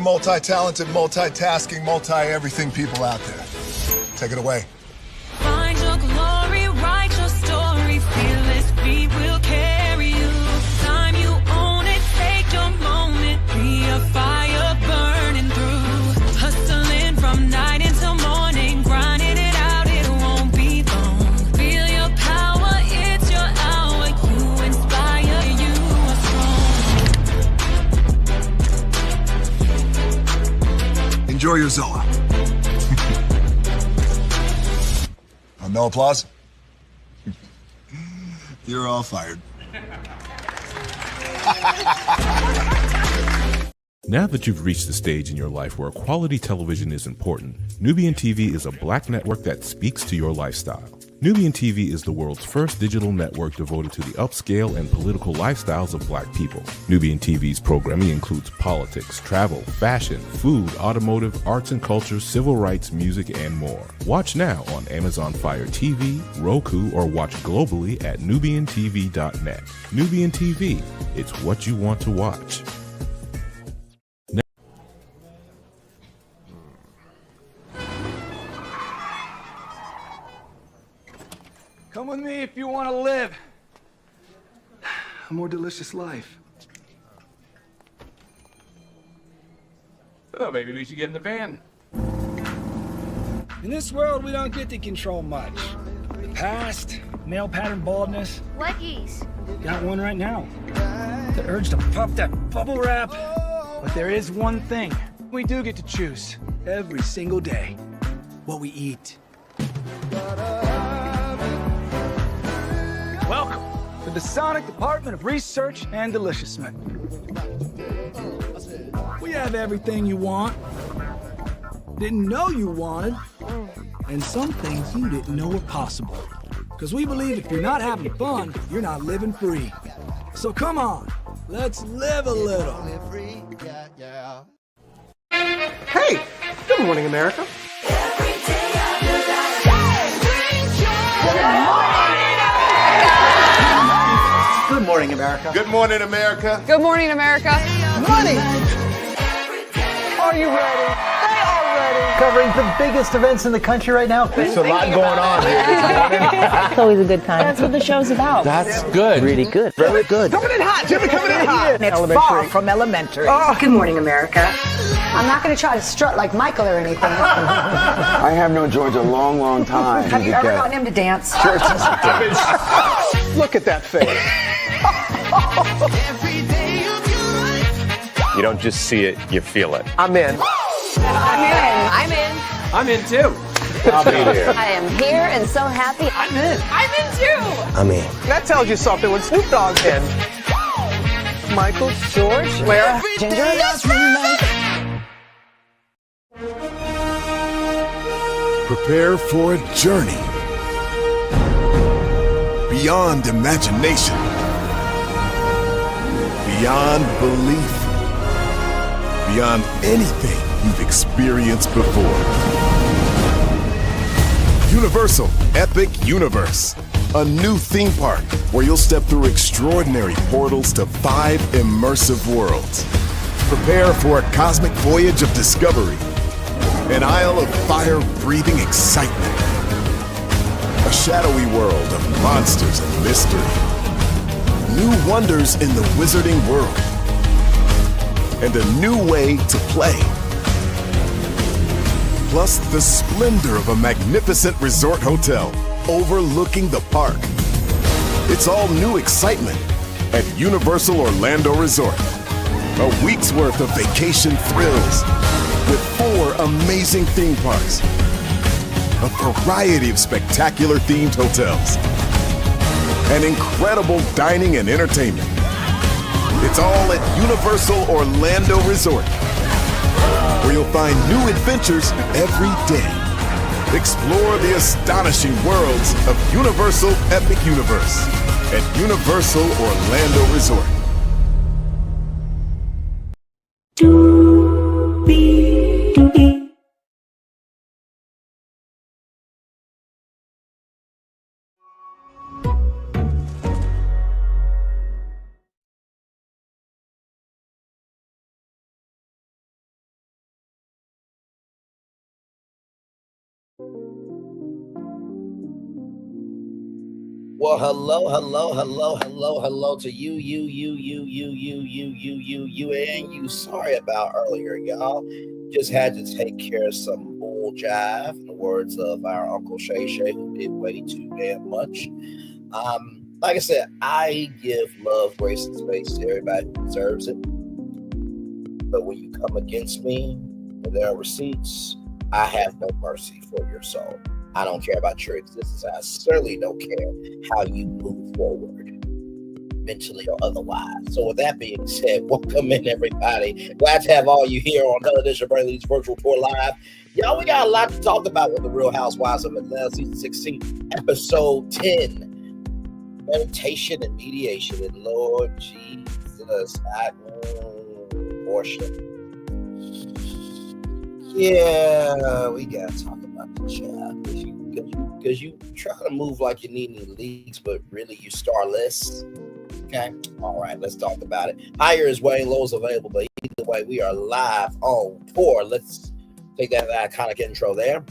multi-talented, multitasking, multi-everything people out there. Take it away. Find your glory, write your story, fearless feet will carry you. Time you own it, take your moment, be a fire burning through. Hustling from night until morning, grinding it out, it won't be long. Feel your power, it's your hour, you inspire, you are strong. Enjoy your Zola. No applause? You're all fired. Now that you've reached the stage in your life where quality television is important, Nubian TV is a black network that speaks to your lifestyle. Nubian TV is the world's first digital network devoted to the upscale and political lifestyles of black people. Nubian TV's programming includes politics, travel, fashion, food, automotive, arts and culture, civil rights, music, and more. Watch now on Amazon Fire TV, Roku, or watch globally at nubiantv.net. Nubian TV, it's what you want to watch. Come with me if you want to live a more delicious life. Oh, maybe we should get in the van. In this world, we don't get to control much. The past, male pattern baldness. Leggies. Got one right now. The urge to puff that bubble wrap. But there is one thing we do get to choose every single day: what we eat. Welcome to the Sonic Department of Research and Deliciousment. We have everything you want, didn't know you wanted, and some things you didn't know were possible. Because we believe if you're not having fun, you're not living free. So come on, let's live a little. Hey, good morning, America. Good morning, America. Good morning, America. Good morning, America. Money! Are you ready? They are ready. Covering the biggest events in the country right now. There's a lot going on here this morning. Chloe's a good time. That's what the show's about. That's good. Really good. Very good. Coming in hot. Jimmy coming in hot. It's far from elementary. Oh. Good morning, America. I'm not going to try to strut like Michael or anything. I have known George a long, long time. Have you ever gotten him to dance? Look at that face. You don't just see it, you feel it. I'm in. I'm in. I'm in. I'm in too. I'll be there. I am here and so happy. I'm in. I'm in too. I'm in. That tells you something when Snoop Dogg's in. Michael, George, where? Ginger. Prepare for a journey beyond imagination, beyond belief, beyond anything you've experienced before. Universal Epic Universe, a new theme park where you'll step through extraordinary portals to 5 immersive worlds. Prepare for a cosmic voyage of discovery, an isle of fire-breathing excitement, a shadowy world of monsters and mystery, new wonders in the wizarding world, and a new way to play. Plus the splendor of a magnificent resort hotel overlooking the park. It's all new excitement at Universal Orlando Resort. A week's worth of vacation thrills with 4 amazing theme parks, a variety of spectacular themed hotels, and incredible dining and entertainment. It's all at Universal Orlando Resort, where you'll find new adventures every day. Explore the astonishing worlds of Universal Epic Universe at Universal Orlando Resort. Well, hello to you, and you. Sorry about earlier, y'all. Just had to take care of some bull jive, in the words of our Uncle Shay Shay, who did way too damn much. Like I said, I give love, grace, and space to everybody who deserves it. But when you come against me and there are receipts, I have no mercy for your soul. I don't care about your existence. I certainly don't care how you move forward, mentally or otherwise. So with that being said, welcome in, everybody. Glad to have all you here on Television Brainley's Virtual Tour Live. Y'all, we got a lot to talk about with the Real Housewives of Atlanta, Season 16, Episode 10, Meditation and Mediation. And Lord Jesus, Porsha. Yeah, we got to talk about the child. Because you try to move like you need any leagues, but really you starless. Okay, all right, let's talk about it. Higher is Wayne, low is available, but either way, we are live on tour. Let's take that iconic intro there.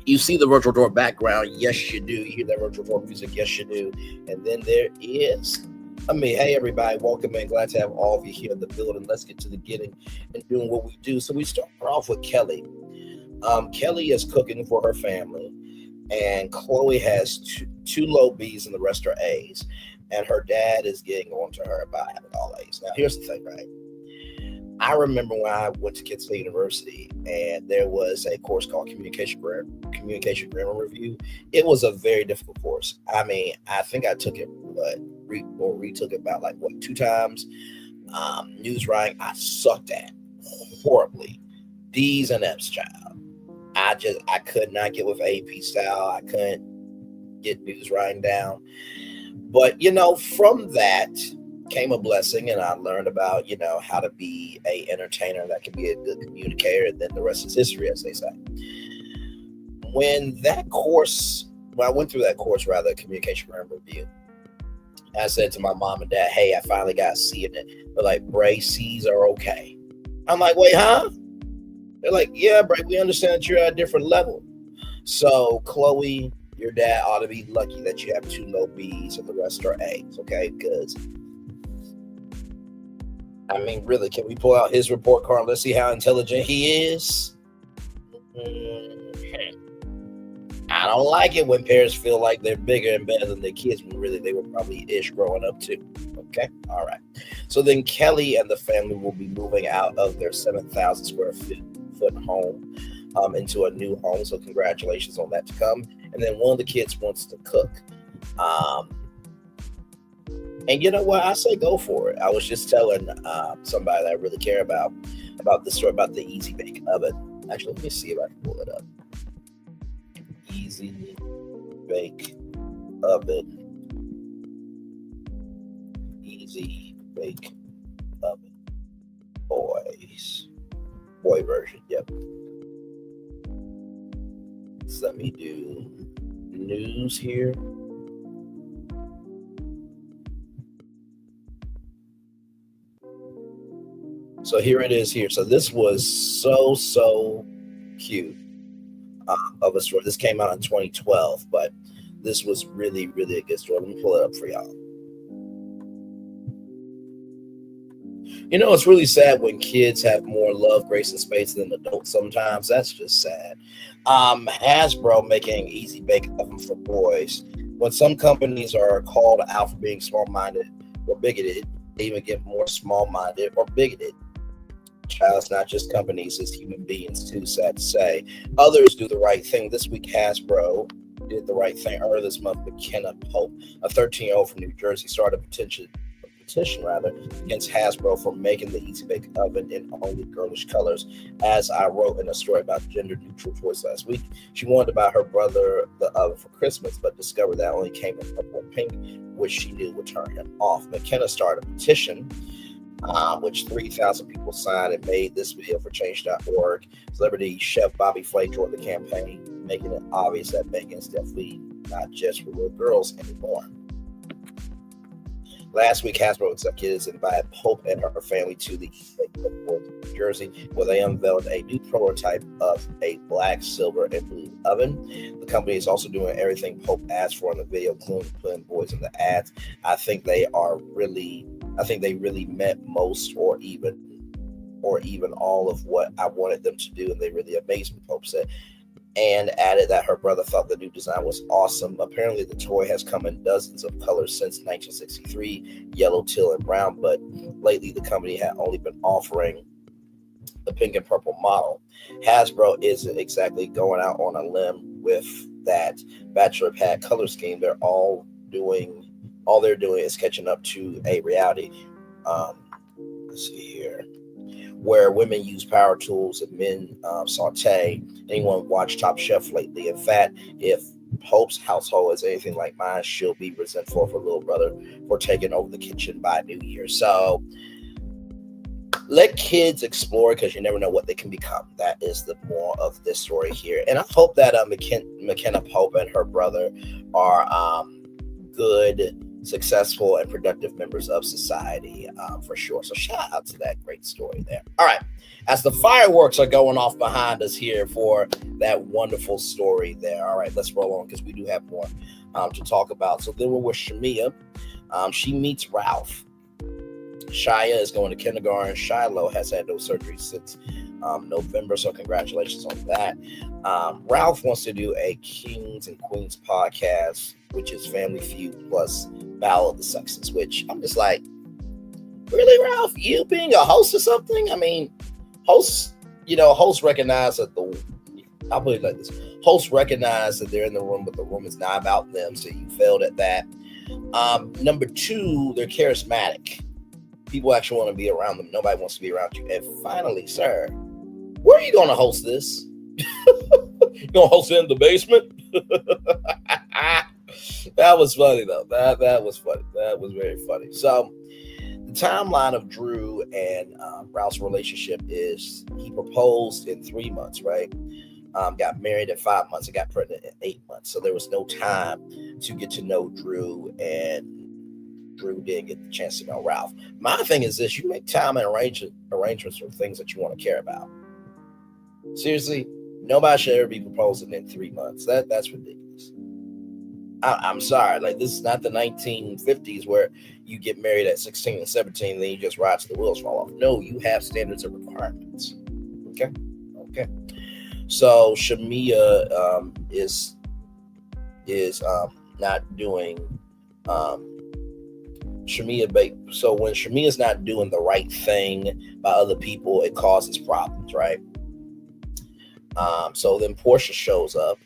You see the virtual tour background, yes you do. You hear that virtual tour music, yes you do. And then there is hey everybody, welcome in. Glad to have all of you here in the building. Let's get to the getting and doing what we do. So we start off with Kelly. Kelly is cooking for her family, and Khloe has two low B's and the rest are A's. And her dad is getting on to her about having all A's. Now, here's the thing, right? I remember when I went to Kent State University, and there was a course called Communication Grammar Review. It was a very difficult course. I mean, I think I took it, retook it about 2 times. News writing, I sucked at horribly. D's and F's, child. I could not get with AP style. I couldn't get news writing down. But, from that came a blessing, and I learned about, how to be an entertainer that can be a good communicator, and then the rest is history, as they say. When I went through that course, Communication Grammar Review, I said to my mom and dad, hey, I finally got a C in it. They're like, Bray, C's are okay. I'm like, wait, huh? They're like, yeah, Bray, we understand that you're at a different level. So, Khloe, your dad ought to be lucky that you have 2 low B's and the rest are A's, okay? Because, I mean, really, can we pull out his report card? Let's see how intelligent he is. I don't like it when parents feel like they're bigger and better than their kids when really they were probably ish growing up too. Okay, all right. So then Kelly and the family will be moving out of their 7,000 square foot home into a new home. So congratulations on that to come. And then one of the kids wants to cook. And you know what? I say go for it. I was just telling somebody that I really care about the story about the Easy Bake Oven. Actually, let me see if I can pull it up. Easy Bake Oven. Easy Bake Oven. Boy version, yep. So let me do news here. So here it is here. So this was so cute of a story. This came out in 2012, but this was really, really a good story. Let me pull it up for y'all. It's really sad when kids have more love, grace, and space than adults sometimes. That's just sad. Hasbro making Easy Bake Oven for boys. When some companies are called out for being small-minded or bigoted, they even get more small-minded or bigoted. Child, it's not just companies, it's human beings too, sad to say. Others do the right thing. This week, Hasbro did the right thing. Earlier this month, McKenna Pope, a 13-year-old from New Jersey, started a petition against Hasbro for making the Easy Bake Oven in only girlish colors. As I wrote in a story about gender neutral toys last week, she wanted to buy her brother the oven for Christmas, but discovered that only came in purple and pink, which she knew would turn him off. McKenna started a petition, which 3,000 people signed and made this video for change.org. Celebrity chef Bobby Flay joined the campaign, making it obvious that baking is definitely not just for little girls anymore. Last week, Hasbro executives invited Pope and her family to the New Jersey, where they unveiled a new prototype of a black, silver, and blue oven. The company is also doing everything Pope asked for in the video, including putting boys in the ads. I think they really met most or even all of what I wanted them to do, and they really amazed me, Pope said, and added that her brother thought the new design was awesome. Apparently, the toy has come in dozens of colors since 1963, yellow, teal, and brown, but lately the company had only been offering the pink and purple model. Hasbro isn't exactly going out on a limb with that bachelor pad color scheme. They're all they're doing is catching up to a reality. Let's see here. Where women use power tools and men saute. Anyone watch Top Chef lately? In fact, if Pope's household is anything like mine, she'll be resentful of her little brother for taking over the kitchen by New Year. So let kids explore, because you never know what they can become. That is the moral of this story here. And I hope that McKenna Pope and her brother are good, successful, and productive members of society, for sure. So shout out to that great story there. All right, as the fireworks are going off behind us here for that wonderful story there. All right, let's roll on, because we do have more to talk about. So then we're with Shamea. She meets Ralph. Shia is going to kindergarten. Shiloh has had no surgery since November, so congratulations on that. Ralph wants to do a Kings and Queens podcast, which is Family Feud plus Battle of the Sexes, which I'm just like, really, Ralph? You being a host or something? I mean, hosts recognize that I'll put it like this. Hosts recognize that they're in the room, but the room is not about them, so you failed at that. Number two, they're charismatic. People actually want to be around them. Nobody wants to be around you. And finally, sir, where are you going to host this? You going to host it in the basement? That was funny, though. That was funny. That was very funny. So the timeline of Drew and Ralph's relationship is he proposed in 3 months, right? Got married in 5 months and got pregnant in 8 months. So there was no time to get to know Drew, and Drew didn't get the chance to know Ralph. My thing is this: you make time and arrangements for things that you want to care about. Seriously, nobody should ever be proposing in 3 months. That's ridiculous. I'm sorry. Like, this is not the 1950s where you get married at 16 and 17 and then you just ride till the wheels fall off. No, you have standards and requirements. Okay. So Shamea is not doing Shamea. So when Shamea's not doing the right thing by other people, it causes problems, right? So then Porsha shows up,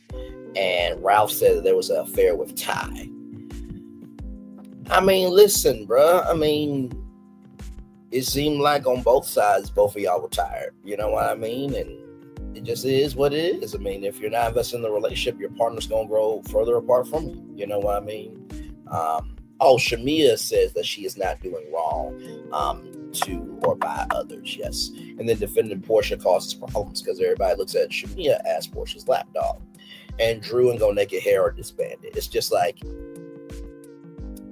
and Ralph said that there was an affair with Ty. I mean, listen, bruh. I mean, it seemed like on both sides, both of y'all were tired. You know what I mean? And it just is what it is. I mean, if you're not investing in the relationship, your partner's going to grow further apart from you. You know what I mean? Shamea says that she is not doing wrong to or by others, yes. And then defending Porsha causes problems because everybody looks at Shamea as Porsha's lapdog. And Drew and Go Naked Hair are disbanded. It's just like,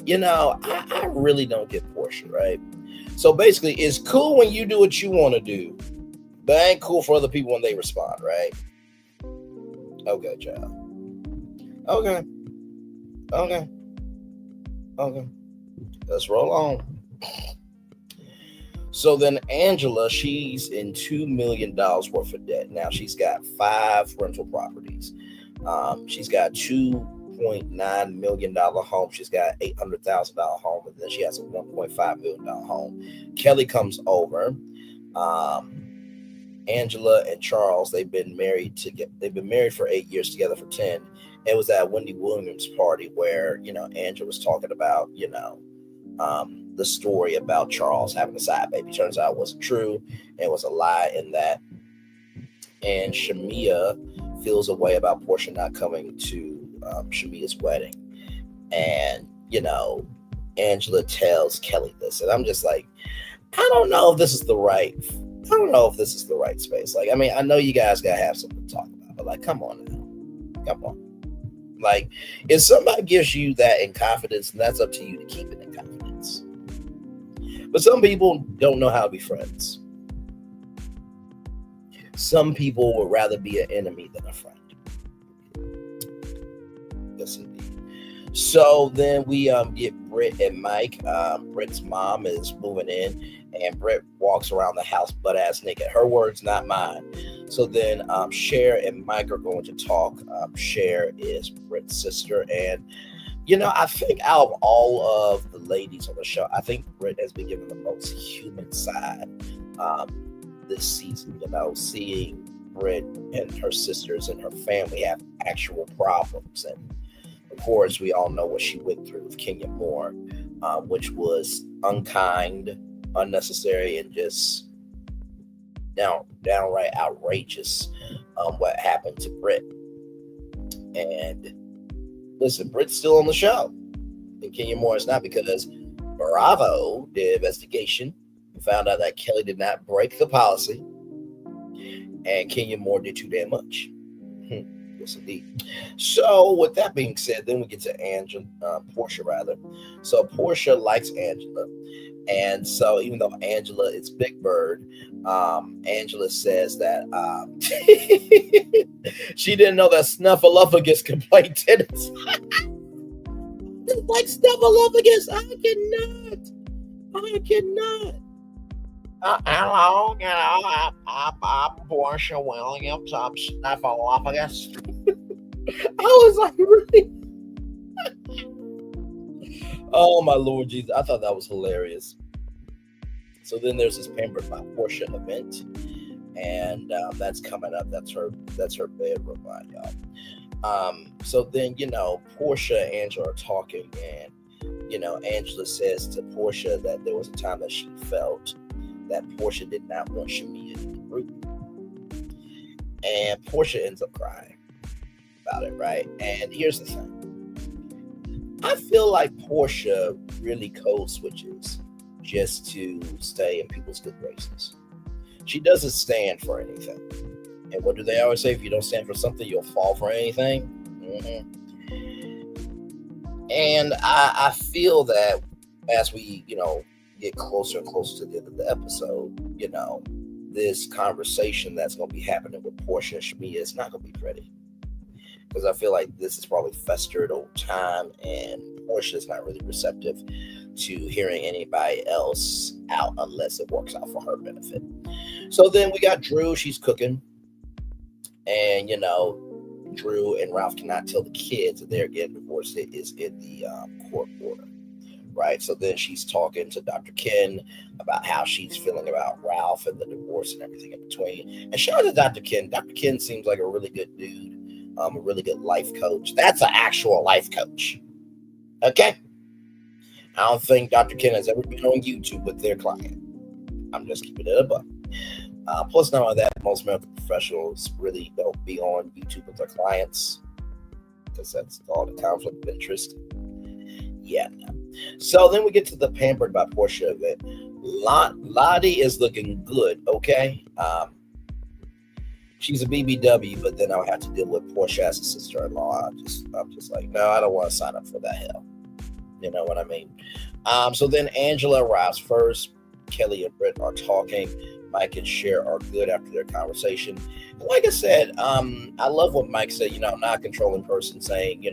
I really don't get Porsha, right? So basically, it's cool when you do what you want to do, but it ain't cool for other people when they respond, right? Okay, child. Okay. Let's roll on. So then Angela, she's in $2 million worth of debt. Now she's got 5 rental properties. She's got $2.9 million home. She's got $800,000 home, and then she has a $1.5 million home. Kelly comes over. Angela and Charles, they've been married for 8 years, together for 10. It was at Wendy Williams' party where, Angela was talking about, the story about Charles having a side baby. Turns out it wasn't true. It was a lie in that. And Shamea feels a way about Porsha not coming to Shamea's wedding. And, Angela tells Kelly this. And I'm just like, I don't know if this is the right space. Like, I mean, I know you guys got to have something to talk about, but like, come on now. Come on. Like, if somebody gives you that in confidence, then that's up to you to keep it in confidence. But some people don't know how to be friends. Some people would rather be an enemy than a friend. Yes, indeed. So then we get Britt and Mike. Britt's mom is moving in, and Britt walks around the house butt-ass naked. Her words, not mine. So then Cher and Mike are going to talk. Cher is Britt's sister, and I think out of all of the ladies on the show, I think Britt has been given the most human side this season. Seeing Britt and her sisters and her family have actual problems. And of course, we all know what she went through with Kenya Moore, which was unkind, unnecessary, and just downright outrageous what happened to Britt. And listen, Britt's still on the show, and Kenya Moore is not, because Bravo did an investigation and found out that Kelly did not break the policy, and Kenya Moore did too damn much. Yes, indeed. So with that being said, then we get to Porsha rather. So Porsha likes Angela. And so even though Angela is Big Bird, Angela says that she didn't know that Snuffleupagus can play tennis. Like Snuffleupagus, I cannot. Hello, I'm Porsha Williams. I'm Snuffleupagus. I was like, really? Oh my Lord Jesus! I thought that was hilarious. So then there's this Pampered by Porsha event, and that's coming up. That's her bedroom line, y'all. So then Porsha and Angela are talking, and Angela says to Porsha that there was a time that she felt that Porsha did not want Shamea in the group, and Porsha ends up crying about it, right? And here's the thing. I feel like Porsha really code switches just to stay in people's good graces. She doesn't stand for anything. And what do they always say? If you don't stand for something, you'll fall for anything. And I feel that as we, get closer and closer to the end of the episode, this conversation that's going to be happening with Porsha and Shamea is not going to be pretty. Because I feel like this is probably festered over time, and Porsha is not really receptive to hearing anybody else out unless it works out for her benefit. So then we got Drew. She's cooking, and Drew and Ralph cannot tell the kids that they're getting divorced. It is in the court order, right? So then she's talking to Dr. Ken about how she's feeling about Ralph and the divorce and everything in between. And shout out to Dr. Ken. Dr. Ken seems like a really good dude. A really good life coach. That's an actual life coach. Okay? I don't think Dr. Ken has ever been on YouTube with their client. I'm just keeping it above. Plus, not only that, most medical professionals really don't be on YouTube with their clients because that's all the conflict of interest. Yeah. No. So then we get to the Pampered by Porsha event. Lottie is looking good, okay? She's a BBW, but then I'll have to deal with Porsha as a sister-in-law. I'm just like, no, I don't want to sign up for that hell. You know what I mean? So then Angela arrives first. Kelly and Britt are talking. Mike and Cher are good after their conversation. And like I said, I love what Mike said, I'm not a controlling person saying,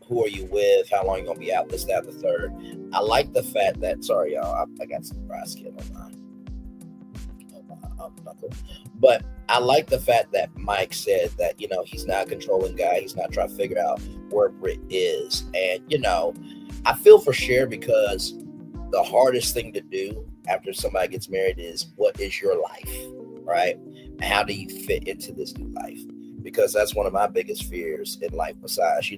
who are you with? How long are you going to be out? This, that, the third. I like the fact that, sorry, y'all, I got some dry skin on mine. But I like the fact that Mike said that, he's not a controlling guy. He's not trying to figure out where Britt is. And, I feel for Cher because the hardest thing to do after somebody gets married is what is your life, right? And how do you fit into this new life? Because that's one of my biggest fears in life besides,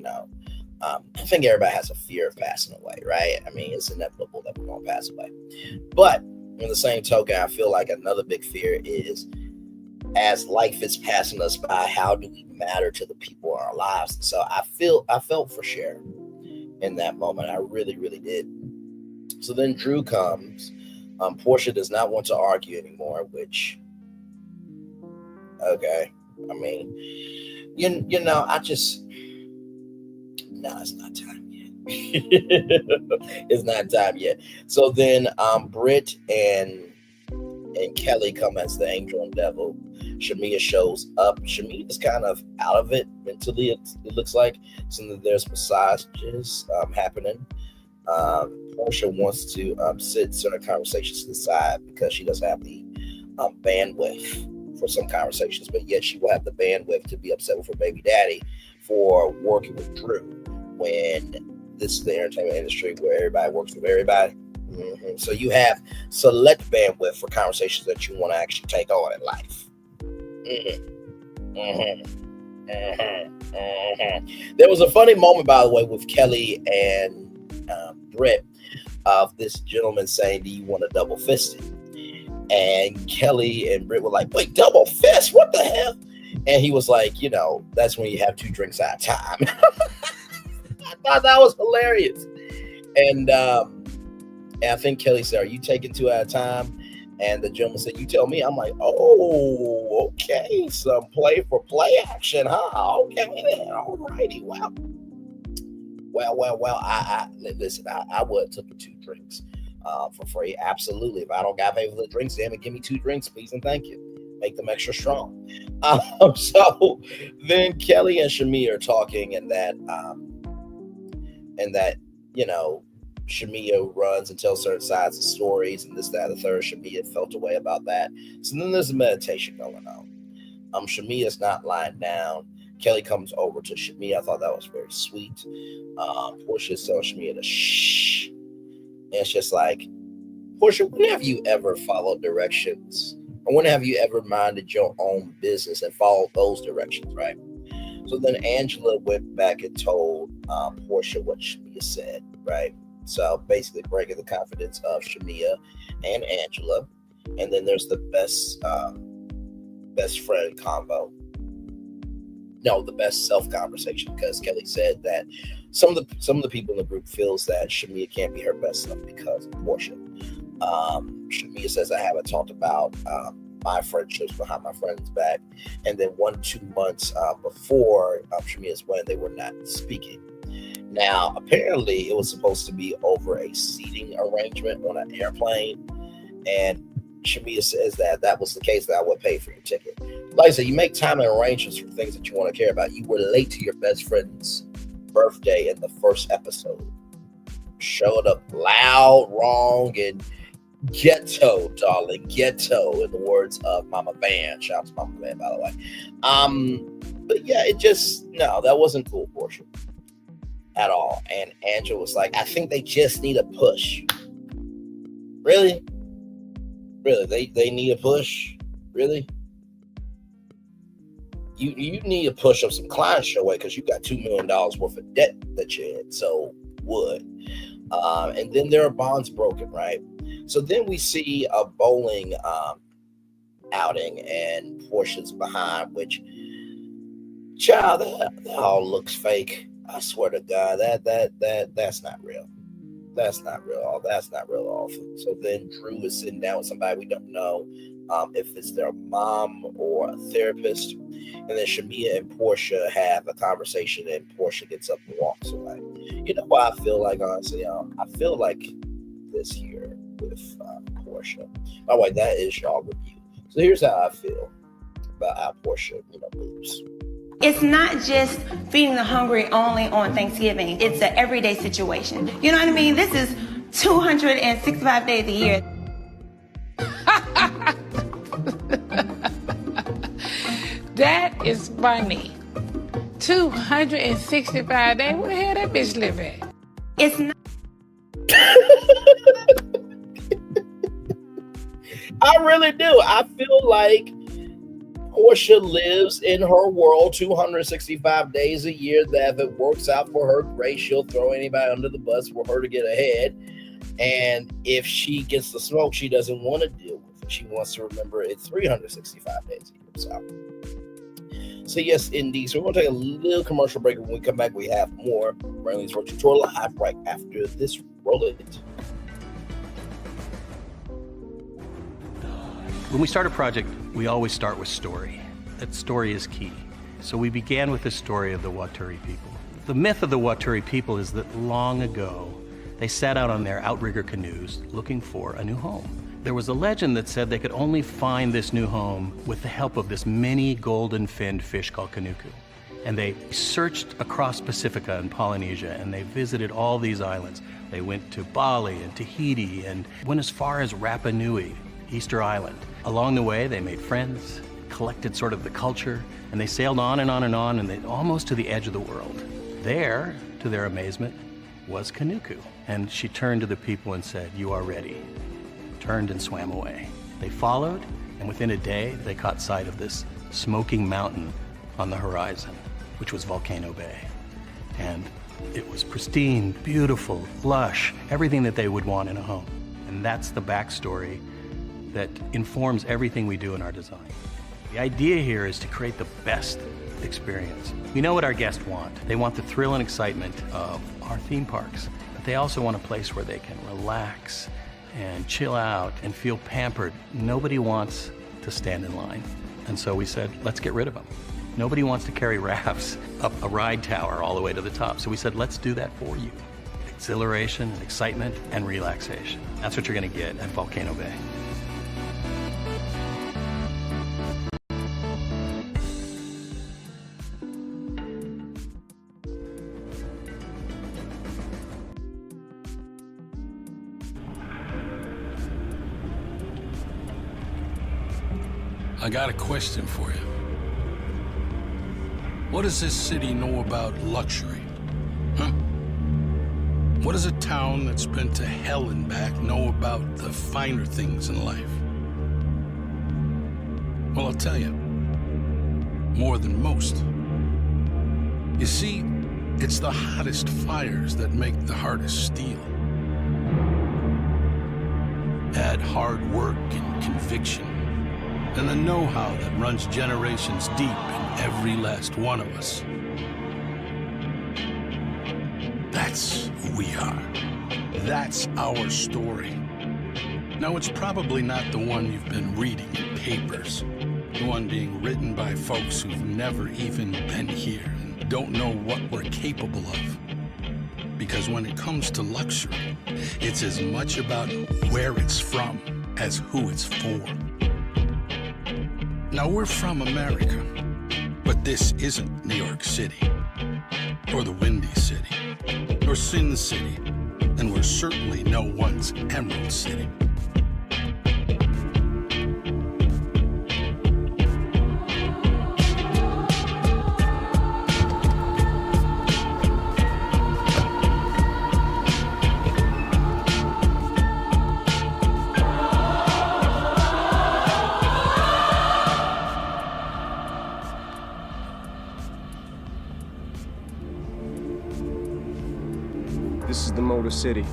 I think everybody has a fear of passing away, right? I mean, it's inevitable that we're going to pass away. But in the same token, I feel like another big fear is as life is passing us by, how do we matter to the people in our lives? So I felt for Cher in that moment. I really, really did. So then Drew comes. Porsha does not want to argue anymore, which, okay. I mean, it's not time yet. It's not time yet. So then Britt and Kelly come as the angel and devil. Shamea shows up. Shamea is kind of out of it mentally, it looks like. So that there's massages happening. Porsha wants to sit certain conversations to the side because she doesn't have the bandwidth for some conversations, but yet she will have the bandwidth to be upset with her baby daddy for working with Drew when this is the entertainment industry where everybody works with everybody. So you have select bandwidth for conversations that you want to actually take on in life. There was a funny moment, by the way, with Kelly and Britt of this gentleman saying, "Do you want a double fisted?" And Kelly and Britt were like, "Wait, double fist? What the hell?" And he was like, "You know, that's when you have 2 drinks at a time." I thought that was hilarious. And I think Kelly said, "Are you taking 2 at a time?" And the gentleman said, "You tell me." I'm like, "Oh, okay. Some play for play action, huh? Okay, then. All righty. Well. I listen. I would have took 2 drinks for free. Absolutely. If I don't got to pay for the drinks, damn it, give me 2 drinks, please and thank you. Make them extra strong." So then Kelly and Shamea are talking, and that you know, Shamea runs and tells certain sides of stories and this, that, and the third. Shamea felt a way about that. So then there's a meditation going on. Shamea's not lying down. Kelly comes over to Shamea. I thought that was very sweet. Porsha tells Shamea to shh. And it's just like, Porsha, when have you ever followed directions? Or when have you ever minded your own business and followed those directions, right? So then Angela went back and told Porsha what Shamea said, right? So basically breaking the confidence of Shamea and Angela. And then there's the best friend combo. No, the best self conversation, because Kelly said that some of the people in the group feels that Shamea can't be her best self because of Porsha. Shamea says, "I haven't talked about my friendships behind my friend's back," and then 1-2 months before Shamea's wedding, they were not speaking. Now, apparently, it was supposed to be over a seating arrangement on an airplane, and Shamea says that was the case, that I would pay for your ticket. Like I said, you make time and arrangements for things that you want to care about. You were late to your best friend's birthday in the first episode. Showed up loud, wrong, and ghetto, darling, ghetto, in the words of Mama Van. Shout out to Mama Van, by the way. But yeah, that wasn't cool, Porsha, at all. And Angela was like, "I think they just need a push." Really? They need a push? Really? You need a push of some clients your way because you got $2 million worth of debt that you're in. So would. And then there are bonds broken, right? So then we see a bowling outing, and Porsha's behind, which, child, that all looks fake. I swear to God, that's not real. That's not real. That's not real at all. So then Drew is sitting down with somebody we don't know if it's their mom or a therapist. And then Shamea and Porsha have a conversation, and Porsha gets up and walks away. You know what I feel like, honestly? I feel like this here with Porsha. By the way, that is y'all review. So here's how I feel about how Porsha, moves. It's not just feeding the hungry only on Thanksgiving. It's an everyday situation. You know what I mean? This is 265 days a year. That is funny. 265 days? Where the hell that bitch live at? It's not. I really do. I feel like Porsha lives in her world 265 days a year, that if it works out for her, great, she'll throw anybody under the bus for her to get ahead. And if she gets the smoke, she doesn't want to deal with it. She wants to remember it's 365 days a year. So yes, indeed. So we're going to take a little commercial break. When we come back, we have more Brainley's Virtual Tour live right after this. Roll it. When we start a project, we always start with story. That story is key. So we began with the story of the Waturi people. The myth of the Waturi people is that long ago, they set out on their outrigger canoes looking for a new home. There was a legend that said they could only find this new home with the help of this mini golden-finned fish called kanuku. And they searched across Pacifica and Polynesia, and they visited all these islands. They went to Bali and Tahiti and went as far as Rapa Nui, Easter Island. Along the way, they made friends, collected sort of the culture, and they sailed on and on and on, and they almost to the edge of the world. There, to their amazement, was Kanuku. And she turned to the people and said, "You are ready." Turned and swam away. They followed, and within a day, they caught sight of this smoking mountain on the horizon, which was Volcano Bay. And it was pristine, beautiful, lush, everything that they would want in a home. And that's the backstory that informs everything we do in our design. The idea here is to create the best experience. We know what our guests want. They want the thrill and excitement of our theme parks, but they also want a place where they can relax and chill out and feel pampered. Nobody wants to stand in line. And so we said, let's get rid of them. Nobody wants to carry rafts up a ride tower all the way to the top. So we said, let's do that for you. Exhilaration, and excitement, and relaxation. That's what you're gonna get at Volcano Bay. I got a question for you. What does this city know about luxury? Huh? What does a town that's been to hell and back know about the finer things in life? Well, I'll tell you, more than most. You see, it's the hottest fires that make the hardest steel. Add hard work and conviction, and the know-how that runs generations deep in every last one of us. That's who we are. That's our story. Now, it's probably not the one you've been reading in papers, the one being written by folks who've never even been here and don't know what we're capable of. Because when it comes to luxury, it's as much about where it's from as who it's for. Now, we're from America, but this isn't New York City, or the Windy City, or Sin City, and we're certainly no one's Emerald City. This is the Motor City,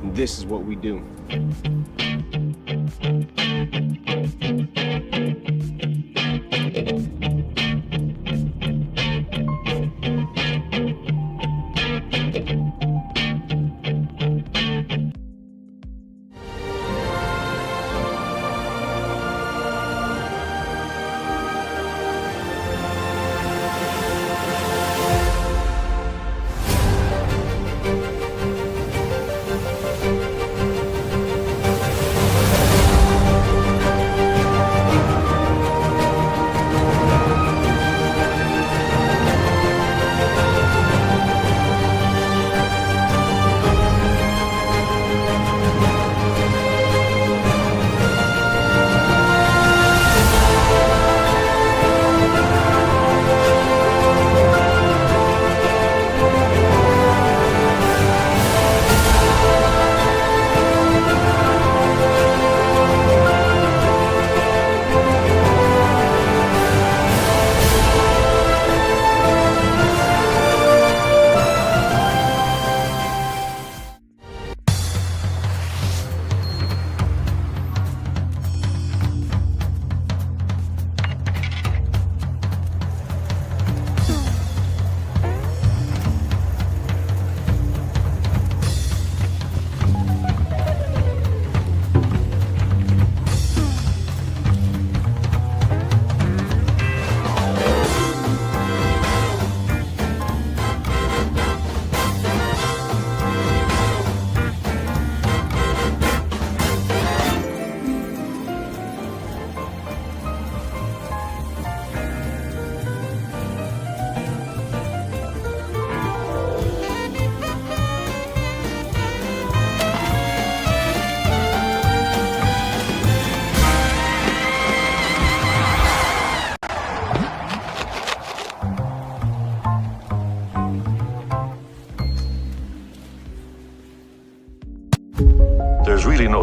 and this is what we do.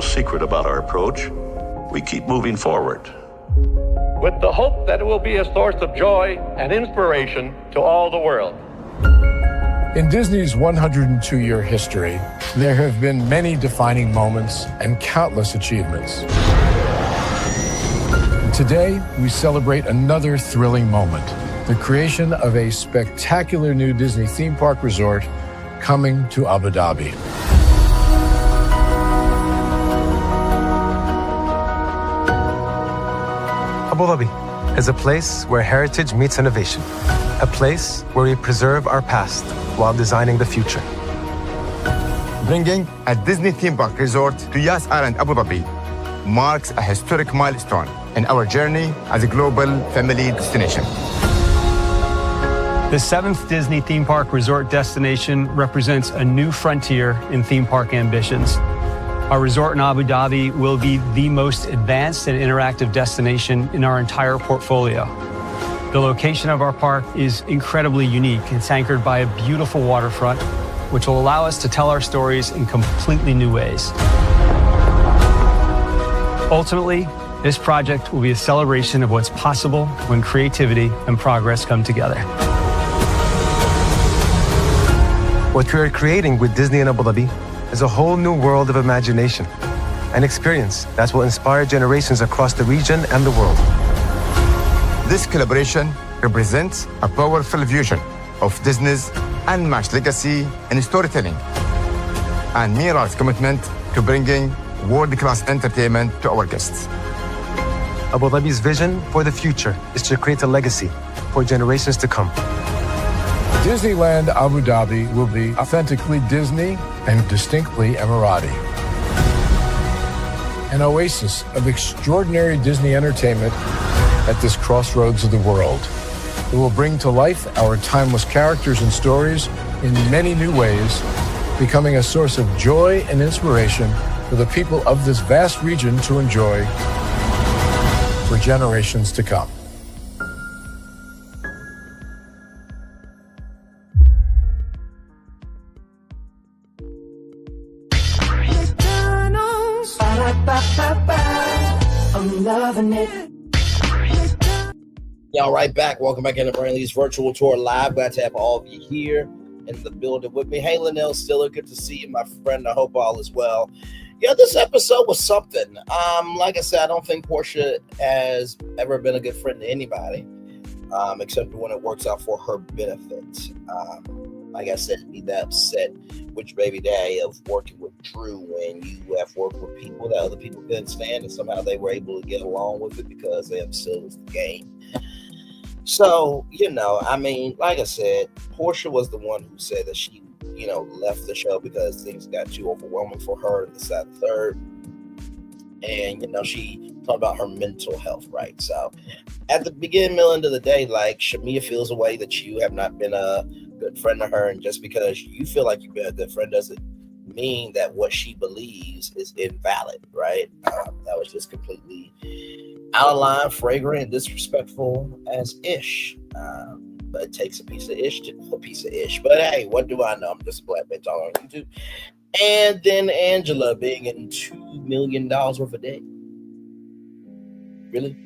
secret about our approach. We keep moving forward, with the hope that it will be a source of joy and inspiration to all the world. In Disney's 102-year history, there have been many defining moments and countless achievements. Today, we celebrate another thrilling moment, the creation of a spectacular new Disney theme park resort coming to Abu Dhabi. Abu Dhabi is a place where heritage meets innovation, a place where we preserve our past while designing the future. Bringing a Disney theme park resort to Yas Island, Abu Dhabi marks a historic milestone in our journey as a global family destination. The 7th Disney theme park resort destination represents a new frontier in theme park ambitions. Our resort in Abu Dhabi will be the most advanced and interactive destination in our entire portfolio. The location of our park is incredibly unique. It's anchored by a beautiful waterfront, which will allow us to tell our stories in completely new ways. Ultimately, this project will be a celebration of what's possible when creativity and progress come together. What we are creating with Disney in Abu Dhabi is a whole new world of imagination, an experience that will inspire generations across the region and the world. This collaboration represents a powerful fusion of Disney's unmatched legacy in storytelling and Mirar's commitment to bringing world-class entertainment to our guests. Abu Dhabi's vision for the future is to create a legacy for generations to come. Disneyland Abu Dhabi will be authentically Disney and distinctly Emirati. An oasis of extraordinary Disney entertainment at this crossroads of the world. It will bring to life our timeless characters and stories in many new ways, becoming a source of joy and inspiration for the people of this vast region to enjoy for generations to come. I'm loving it. Y'all right back. Welcome back into Brandley's virtual tour live. Glad to have all of you here in the building with me. Hey, Linnell Stiller, good to see you, my friend. I hope all is well. Yeah, this episode was something. Like I said, I don't think Porsha has ever been a good friend to anybody, except when it works out for her benefit. Like I said, be that upset with your baby daddy of working with Drew when you have worked with people that other people couldn't stand, and somehow they were able to get along with it because they have still the game. So, I mean, like I said, Porsha was the one who said that she, left the show because things got too overwhelming for her and this, that, third. And, she talked about her mental health, right? So at the beginning, middle, end of the day, like, Shamea feels a way that you have not been a good friend to her. And just because you feel like you've been a good friend doesn't mean that what she believes is invalid, right? That was just completely out of line, flagrant, and disrespectful as ish. But it takes a piece of ish to a piece of ish. But hey, what do I know? I'm just a black man talking on YouTube. And then Angela being in $2 million worth of debt. Really?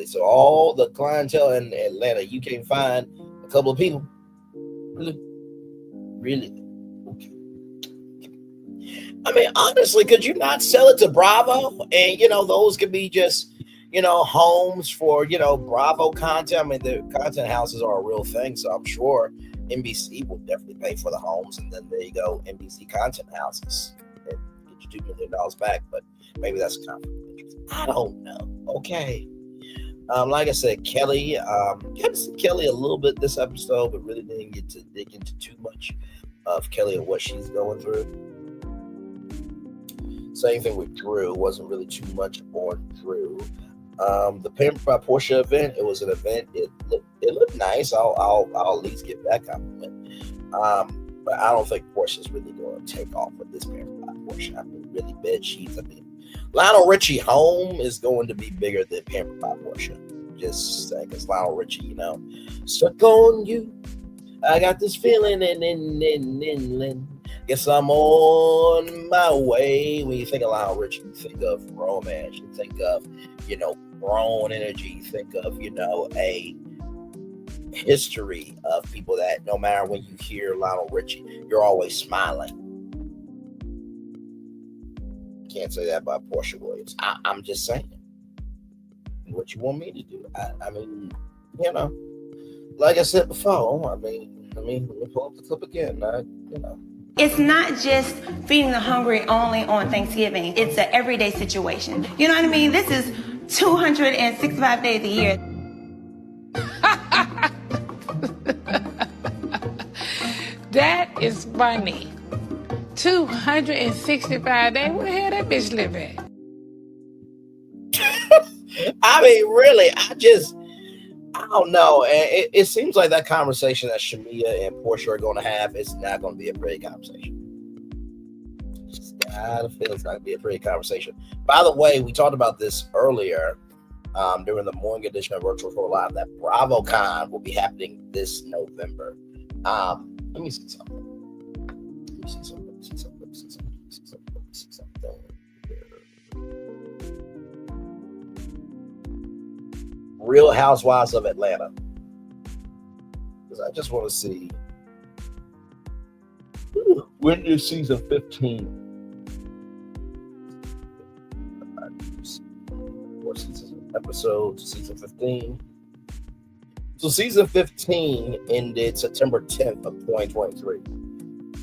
So all the clientele in Atlanta, you can't find a couple of people. Really? Okay. I mean, honestly, could you not sell it to Bravo? And, those could be just, homes for, Bravo content. I mean, the content houses are a real thing. So I'm sure NBC will definitely pay for the homes. And then there you go, NBC content houses. And get your $2 million back. But maybe that's a conflict. I don't know. Okay. Like I said, Kelly, got to see Kelly a little bit this episode, but really didn't get to dig into too much of Kelly and what she's going through. Same thing with Drew. Wasn't really too much on Drew. The Pampered by Porsha event, it was an event. It looked nice. I'll at least give that compliment. But I don't think Porsha's really going to take off with this Pampered by Porsha. I mean, really bad sheets. I mean, Lionel Richie home is going to be bigger than Pampered by Porsha. Just saying, because Lionel Richie, stuck on you. I got this feeling, and Guess I'm on my way. When you think of Lionel Richie, you think of romance. You think of, grown energy. You think of, a history of people that no matter when you hear Lionel Richie, you're always smiling. Can't say that about Porsha Williams. I'm just saying. What you want me to do? I mean, like I said before, let me pull up the clip again. It's not just feeding the hungry only on Thanksgiving. It's an everyday situation. You know what I mean? This is 265 days a year. That is funny. 265 days. Where the hell that bitch live at? I mean, really, I don't know. And it seems like that conversation that Shamea and Porsha are going to have is not going to be a pretty conversation. Just gotta feel it's not going to be a pretty conversation. By the way, we talked about this earlier during the morning edition of Virtual Pro Live that BravoCon will be happening this November. Let me see something. Real Housewives of Atlanta. Because I just want to see when is season 15. 4 episodes, season 15. So season 15 ended September 10th of 2023.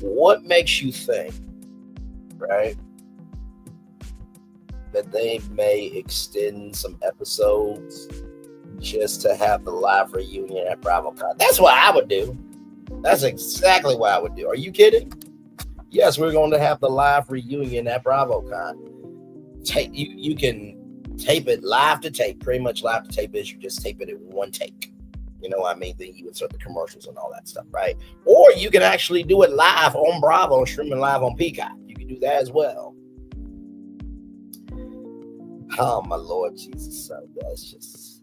What makes you think, right, that they may extend some episodes just to have the live reunion at BravoCon? That's what I would do. That's exactly what I would do. Are you kidding? Yes, we're going to have the live reunion at BravoCon. You can tape it live to tape. Pretty much live to tape is you just tape it in one take. You know what I mean? Then you insert the commercials and all that stuff, right? Or you can actually do it live on Bravo and streaming live on Peacock. You can do that as well. Oh, my Lord Jesus. So that's just,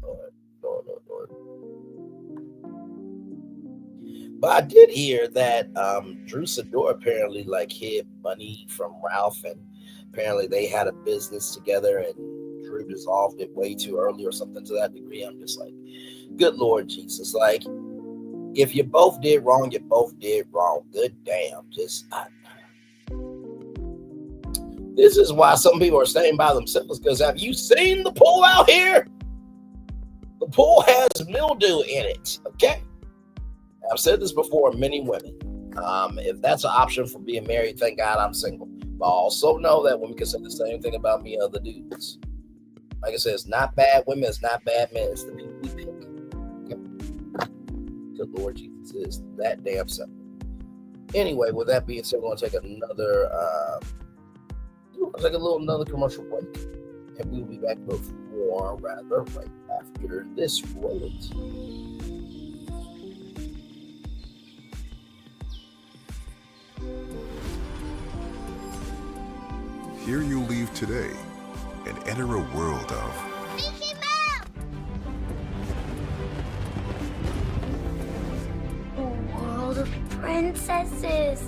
Lord. But I did hear that Drew Sidor apparently hid money from Ralph, and apparently they had a business together and Drew dissolved it way too early or something to that degree. I'm just like, good Lord Jesus. If you both did wrong, you both did wrong. Good damn. This is why some people are staying by themselves, because have you seen the pool out here? The pool has mildew in it, okay? I've said this before, many women. If that's an option for being married, thank God I'm single. But I also know that women can say the same thing about me and other dudes. Like I said, it's not bad women, it's not bad men, it's the people we pick. Okay? Good Lord Jesus, it's that damn simple. Anyway, with that being said, we're going to take another another commercial break, and we'll be back right after this royalty. Here you leave today and enter a world of Mickey Mouse! A world of princesses.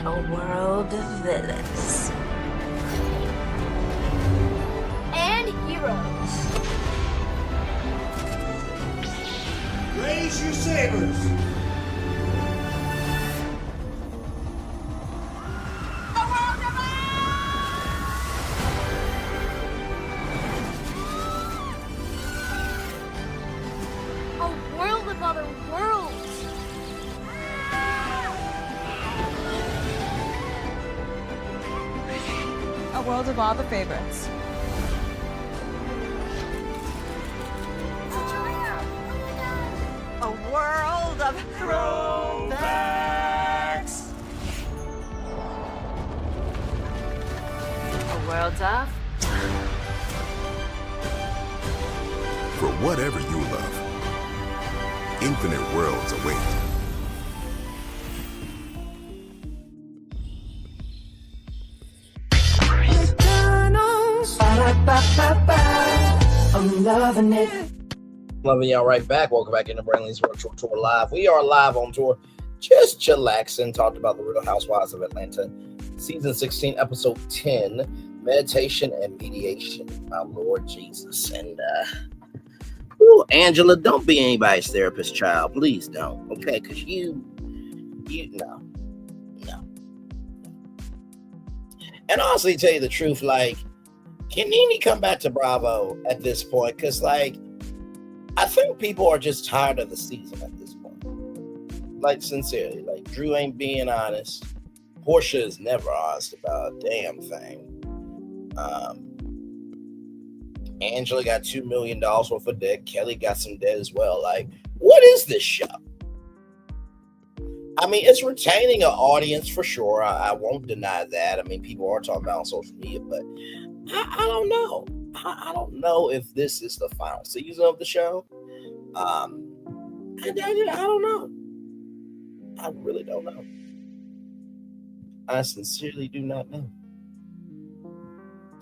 A world of villains. And heroes. Raise your sabers. A world of other worlds. A world of all the favorites. A world of throwbacks. A world of... For whatever you love, infinite worlds await. McDonald's. loving it. Loving y'all right back. Welcome back into Brainley's Virtual Tour Live. We are live on tour, just chillaxing, talked about the Real Housewives of Atlanta, season 16, episode 10, Meditation and Mediation. My Lord Jesus. And, Angela, don't be anybody's therapist, child. Please don't. Okay? Because no. And honestly, tell you the truth, like, can Nene come back to Bravo at this point? Because, like, I think people are just tired of the season at this point. Like, sincerely. Like, Drew ain't being honest. Porsha is never honest about a damn thing. Angela got $2 million worth of debt. Kelly got some debt as well. Like, what is this show? I mean, it's retaining an audience for sure. I won't deny that. I mean, people are talking about it on social media, but I don't know. I don't know if this is the final season of the show. I don't know. I really don't know. I sincerely do not know.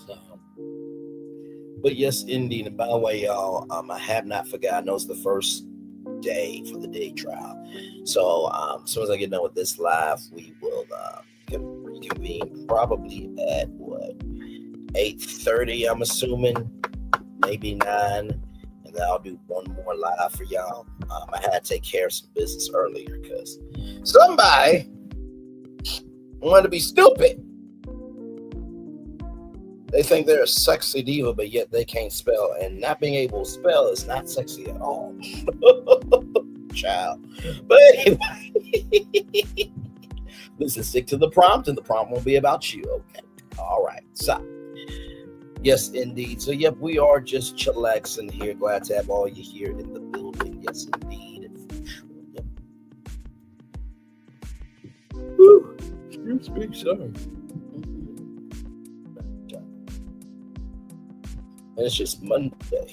So, but yes, indeed. And by the way, y'all, I have not forgot. I know it's the first day for the day trial. So as soon as I get done with this live, we will reconvene probably at 8:30, I'm assuming, maybe 9, and then I'll do one more live for y'all. I had to take care of some business earlier because somebody wanted to be stupid. They think they're a sexy diva, but yet they can't spell. And not being able to spell is not sexy at all. Child. But anyway, listen, stick to the prompt, and the prompt won't be about you. Okay. All right. So, yes, indeed. So, yep, we are just chillaxing here. Glad to have all you here in the building. Yes, indeed. Yep. Whew. Excuse me, sorry. And it's just Monday.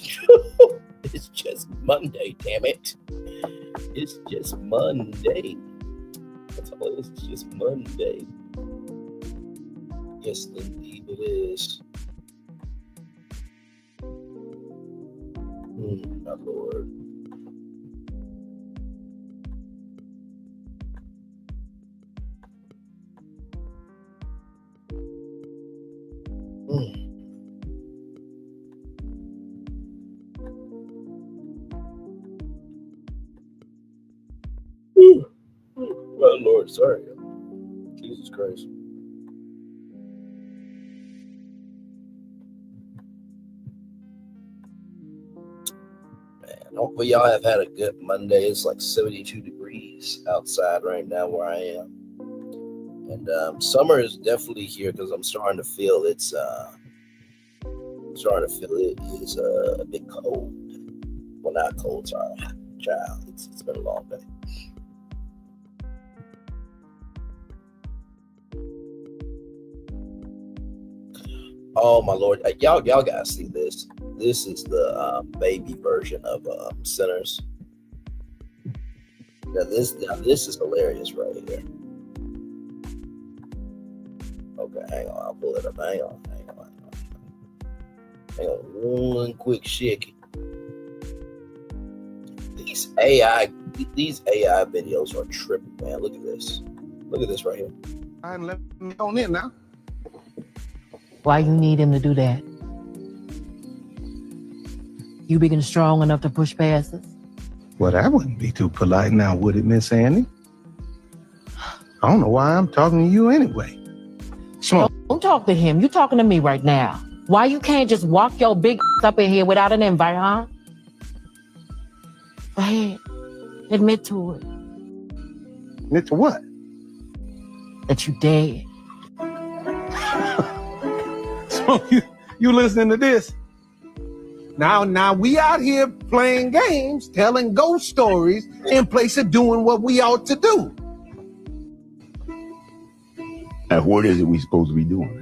It's just Monday, damn it. It's just Monday. That's all it is. It's just Monday. Yes, indeed it is. My Lord. Oh, Lord, sorry. Jesus Christ. Man, hopefully y'all have had a good Monday. It's like 72 degrees outside right now where I am. And summer is definitely here because I'm starting to feel it is a bit cold. Well, not cold, sorry. Child, it's been a long day. Oh my Lord, y'all gotta see this. This is the baby version of Sinners. Now this is hilarious right here. Okay, hang on, I'll pull it up. Hang on. One quick shake. These AI videos are tripping, man. Look at this. Look at this right here. And let me on in now. Why you need him to do that? You big and strong enough to push past this? Well, that wouldn't be too polite now, would it, Miss Annie? I don't know why I'm talking to you anyway. Smoke. Don't talk to him. You talking to me right now. Why you can't just walk your big up in here without an invite, huh? Go ahead. Admit to it. Admit to what? That you dead. So you listening to this? Now we out here playing games, telling ghost stories in place of doing what we ought to do. And what is it we supposed to be doing?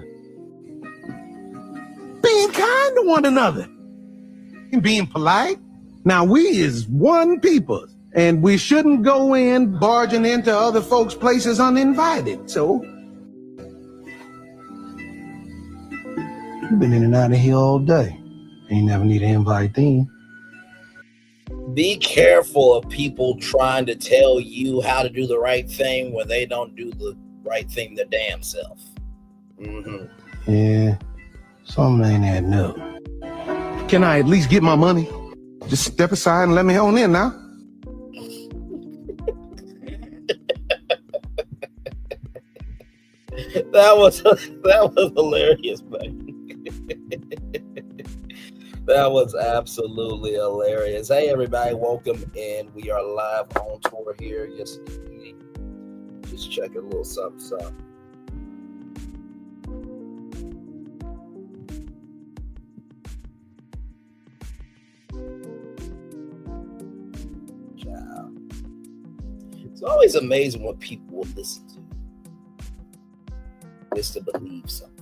Being kind to one another and being polite. Now we is one people, and we shouldn't go in barging into other folks' places uninvited. So you've been in and out of here all day. Ain't never need an invite then. Be careful of people trying to tell you how to do the right thing when they don't do the right thing their damn self. Mm-hmm. Yeah, something ain't adding up. Can I at least get my money? Just step aside and let me on in now. That was hilarious, man. That was absolutely hilarious. Hey, everybody, welcome in. We are live on tour here. Yes, indeed. Just checking a little something. Ciao. It's always amazing what people will listen to. Just to believe something.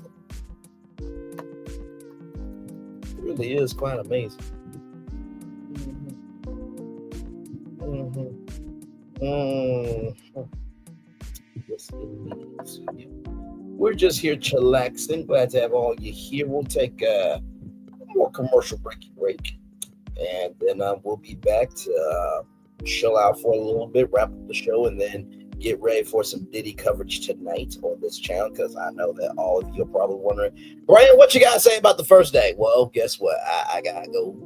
It really is quite amazing. Yes, it is. We're just here chillaxing. Glad to have all you here. We'll take a more commercial break, and then we'll be back to chill out for a little bit, wrap up the show, and then get ready for some Diddy coverage tonight on this channel, because I know that all of you are probably wondering, Brian, what you got to say about the first day? Well, guess what? I got to go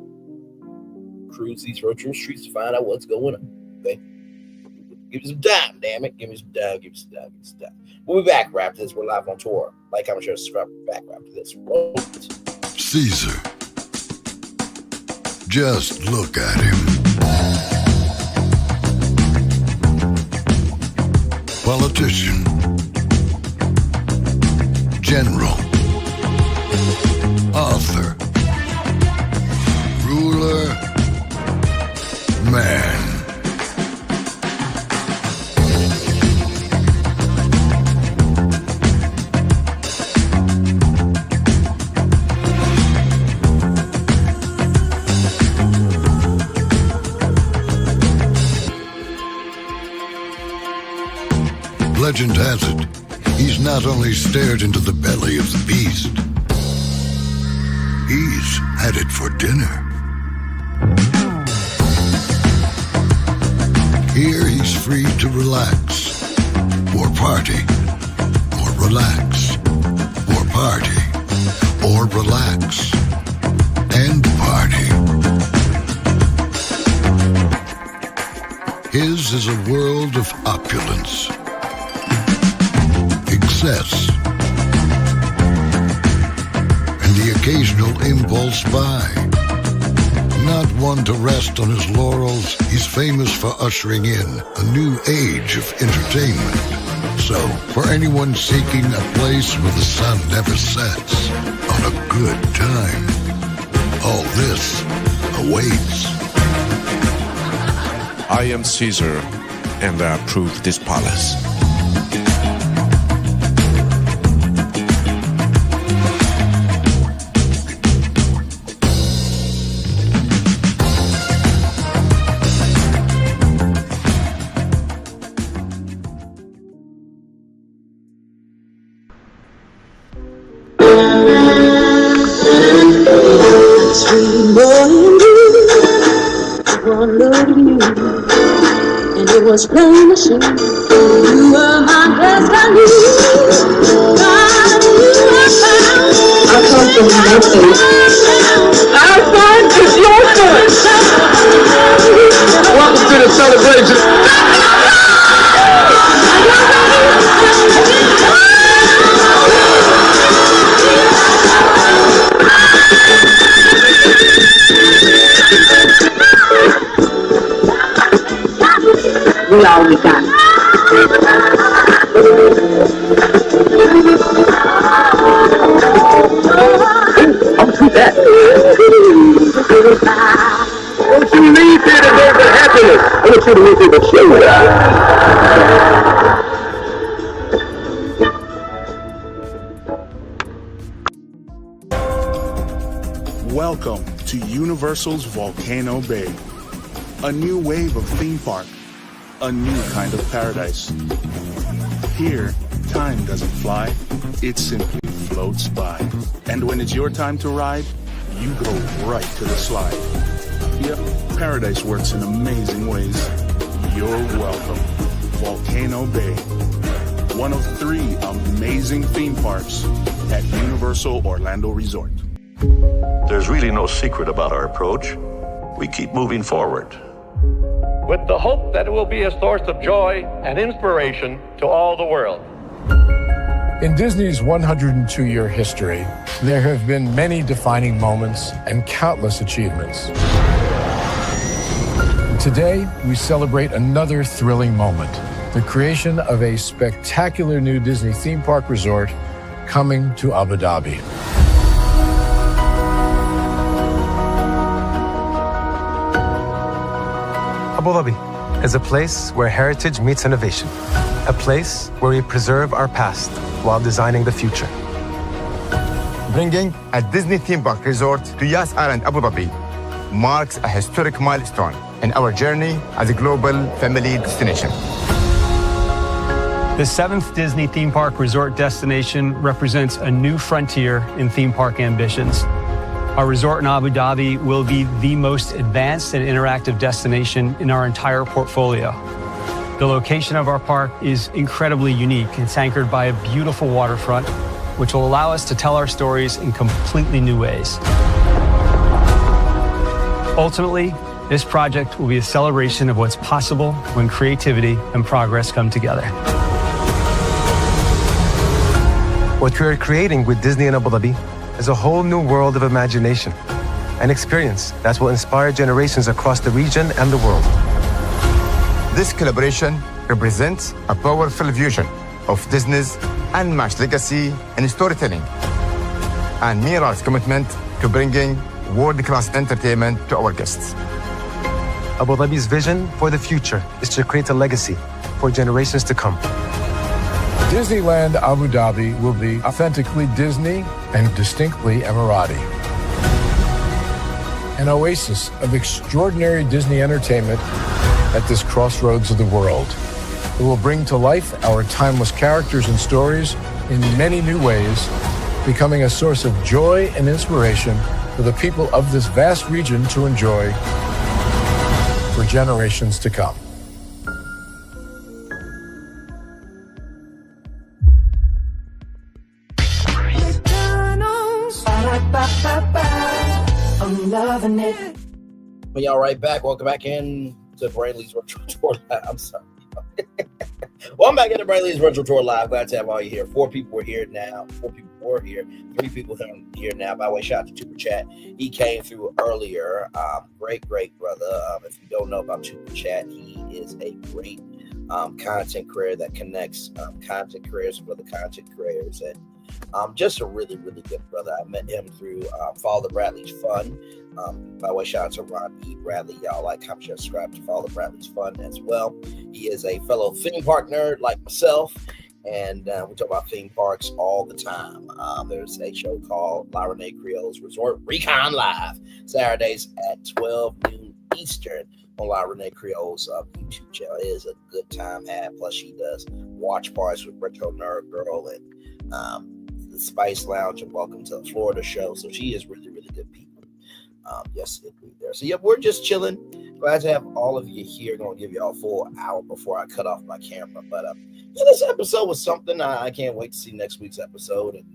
cruise these virtual streets to find out what's going on. Okay? Give me some time, damn it. Give me some time. We'll be back right after this. We're live on tour. Like, comment, share, subscribe. Back right after this. Caesar. Just look at him. Politician, general, author, ruler, man. Legend has it, he's not only stared into the belly of the beast, he's had it for dinner. Here he's free to relax, or party, or relax, or party, or relax, and party. His is a world of opulence, excess, and the occasional impulse buy. Not one to rest on his laurels, he's famous for ushering in a new age of entertainment. So, for anyone seeking a place where the sun never sets on a good time, all this awaits. I am Caesar, and I approve this palace. And it was plain to see you were my destiny. I come from nothing. Our son is your son. Welcome to the celebration. We all we got. I'll do that. Don't you leave here today with happiness. I want you to leave here with shame. Welcome to Universal's Volcano Bay. A new wave of theme park. A new kind of paradise. Here, time doesn't fly, it simply floats by. And when it's your time to ride, you go right to the slide. Yep, paradise works in amazing ways. You're welcome. Volcano Bay. One of 3 amazing theme parks at Universal Orlando Resort. There's really no secret about our approach. We keep moving forward. With the hope that it will be a source of joy and inspiration to all the world. In Disney's 102-year history, there have been many defining moments and countless achievements. Today, we celebrate another thrilling moment, the creation of a spectacular new Disney theme park resort coming to Abu Dhabi. Abu Dhabi is a place where heritage meets innovation, a place where we preserve our past while designing the future. Bringing a Disney theme park resort to Yas Island, Abu Dhabi marks a historic milestone in our journey as a global family destination. The 7th Disney theme park resort destination represents a new frontier in theme park ambitions. Our resort in Abu Dhabi will be the most advanced and interactive destination in our entire portfolio. The location of our park is incredibly unique. It's anchored by a beautiful waterfront, which will allow us to tell our stories in completely new ways. Ultimately, this project will be a celebration of what's possible when creativity and progress come together. What we are creating with Disney in Abu Dhabi is a whole new world of imagination, an experience that will inspire generations across the region and the world. This collaboration represents a powerful fusion of Disney's unmatched legacy in storytelling and Mirar's commitment to bringing world-class entertainment to our guests. Abu Dhabi's vision for the future is to create a legacy for generations to come. Disneyland Abu Dhabi will be authentically Disney and distinctly Emirati. An oasis of extraordinary Disney entertainment at this crossroads of the world. It will bring to life our timeless characters and stories in many new ways, becoming a source of joy and inspiration for the people of this vast region to enjoy for generations to come. I'm loving it. We all right back. Welcome back in to Brainley's Virtual Tour Live. I'm sorry. Well, I'm back at the Brainley's Virtual Tour Live. Glad to have all you here. 4 people are here now. 4 people were here. 3 people here now. By the way, shout out to Super Chat. He came through earlier. Great brother. If you don't know about Super Chat, he is a great content creator that connects content creators with other content creators, and just a really good brother. I met him through Follow the Bradley's Fun. By the way, shout out to Ron E. Bradley. Y'all like, comment, share, subscribe to Follow the Bradley's Fun as well. He is a fellow theme park nerd like myself, and we talk about theme parks all the time. There's a show called La Renee Creole's Resort Recon Live, Saturdays at 12 noon Eastern on La Renee Creole's YouTube channel. It is a good time had. Plus, she does watch parties with Retro Nerd Girl and the Spice Lounge and Welcome to the Florida show. So she is really good people. Yes, it'll be there. So, we're just chilling. Glad to have all of you here. Going to give y'all a full hour before I cut off my camera. But this episode was something. I can't wait to see next week's episode and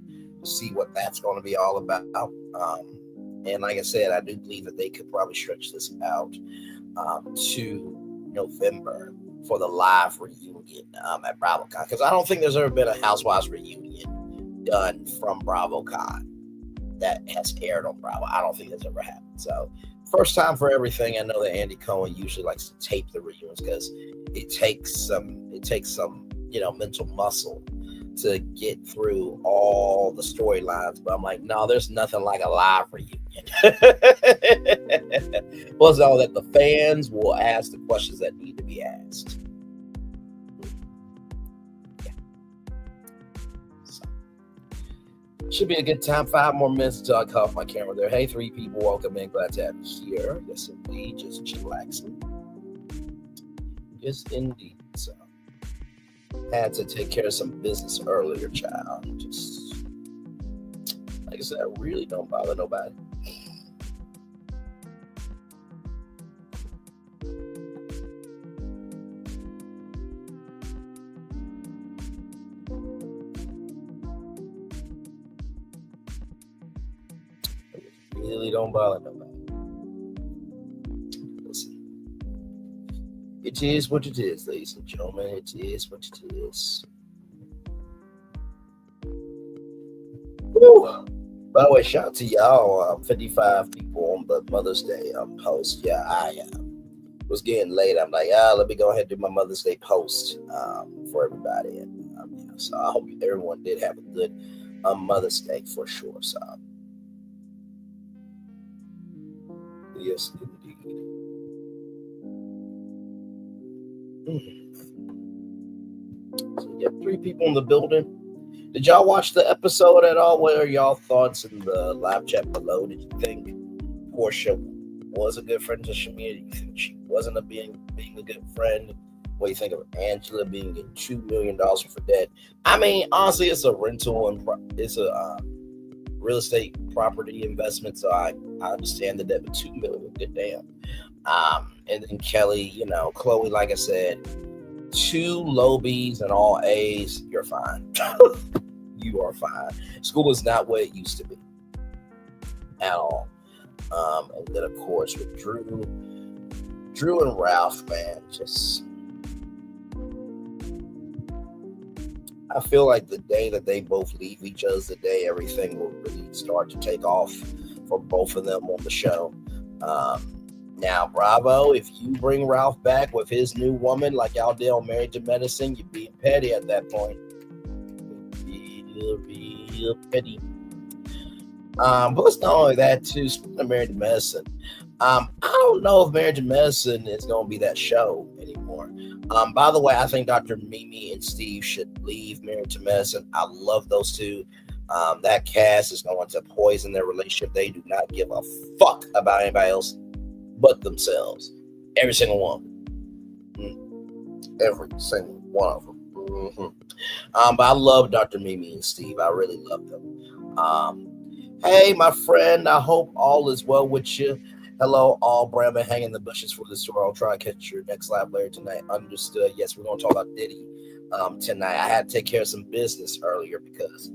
see what that's going to be all about. And like I said, I do believe that they could probably stretch this out to November for the live reunion at BravoCon, because I don't think there's ever been a Housewives reunion done from BravoCon that has aired on Bravo. I don't think that's ever happened. So first time for everything. I know that Andy Cohen usually likes to tape the reunions because it takes some mental muscle to get through all the storylines. But I'm like, no, there's nothing like a live reunion. Plus all that the fans will ask the questions that need to be asked. Should be a good time. 5 more minutes until I cut off my camera there. Hey, 3 people, welcome in. Glad to have you here. Yes, indeed. Just chillaxing. Yes, indeed. So, had to take care of some business earlier, child. Just, like I said, I really don't bother nobody. really don't bother nobody. Listen, it is what it is, ladies and gentlemen. It is what it is. Woo. By the way, shout out to y'all. 55 people on the Mother's Day post. Yeah, I was getting late. I'm like, let me go ahead and do my Mother's Day post for everybody. And so I hope everyone did have a good Mother's Day for sure. So yes, indeed. So you have 3 people in the building. Did y'all watch the episode at all? What are y'all thoughts in the live chat below? Did you think Porsha was a good friend to Shamea? Do you think she wasn't being a good friend? What do you think of Angela being in $2 million for debt? I mean, honestly, it's a rental and it's a real estate property investment, so I understand the debt, but $2 million, good damn. And then Kelly, Khloe, like I said, 2 low B's and all A's, you're fine. You are fine. School is not what it used to be at all. And then, of course, with Drew and Ralph, man, just I feel like the day that they both leave each other's the day everything will really start to take off for both of them on the show. Now, Bravo, if you bring Ralph back with his new woman like y'all did on Married to Medicine, you're being petty at that point. Real petty. But it's not only that, too. Speaking of Married to Medicine, I don't know if Married to Medicine is going to be that show anymore. By the way, I think Dr. Mimi and Steve should leave Married to Medicine. I love those two. That cast is going to poison their relationship. They do not give a fuck about anybody else but themselves. Every single one. Every single one of them. But I love Dr. Mimi and Steve. I really love them. Hey, my friend, I hope all is well with you. Hello, all. Brad, been hanging the bushes for this tour. I'll try to catch your next live later tonight. Understood. Yes, we're going to talk about Diddy tonight. I had to take care of some business earlier because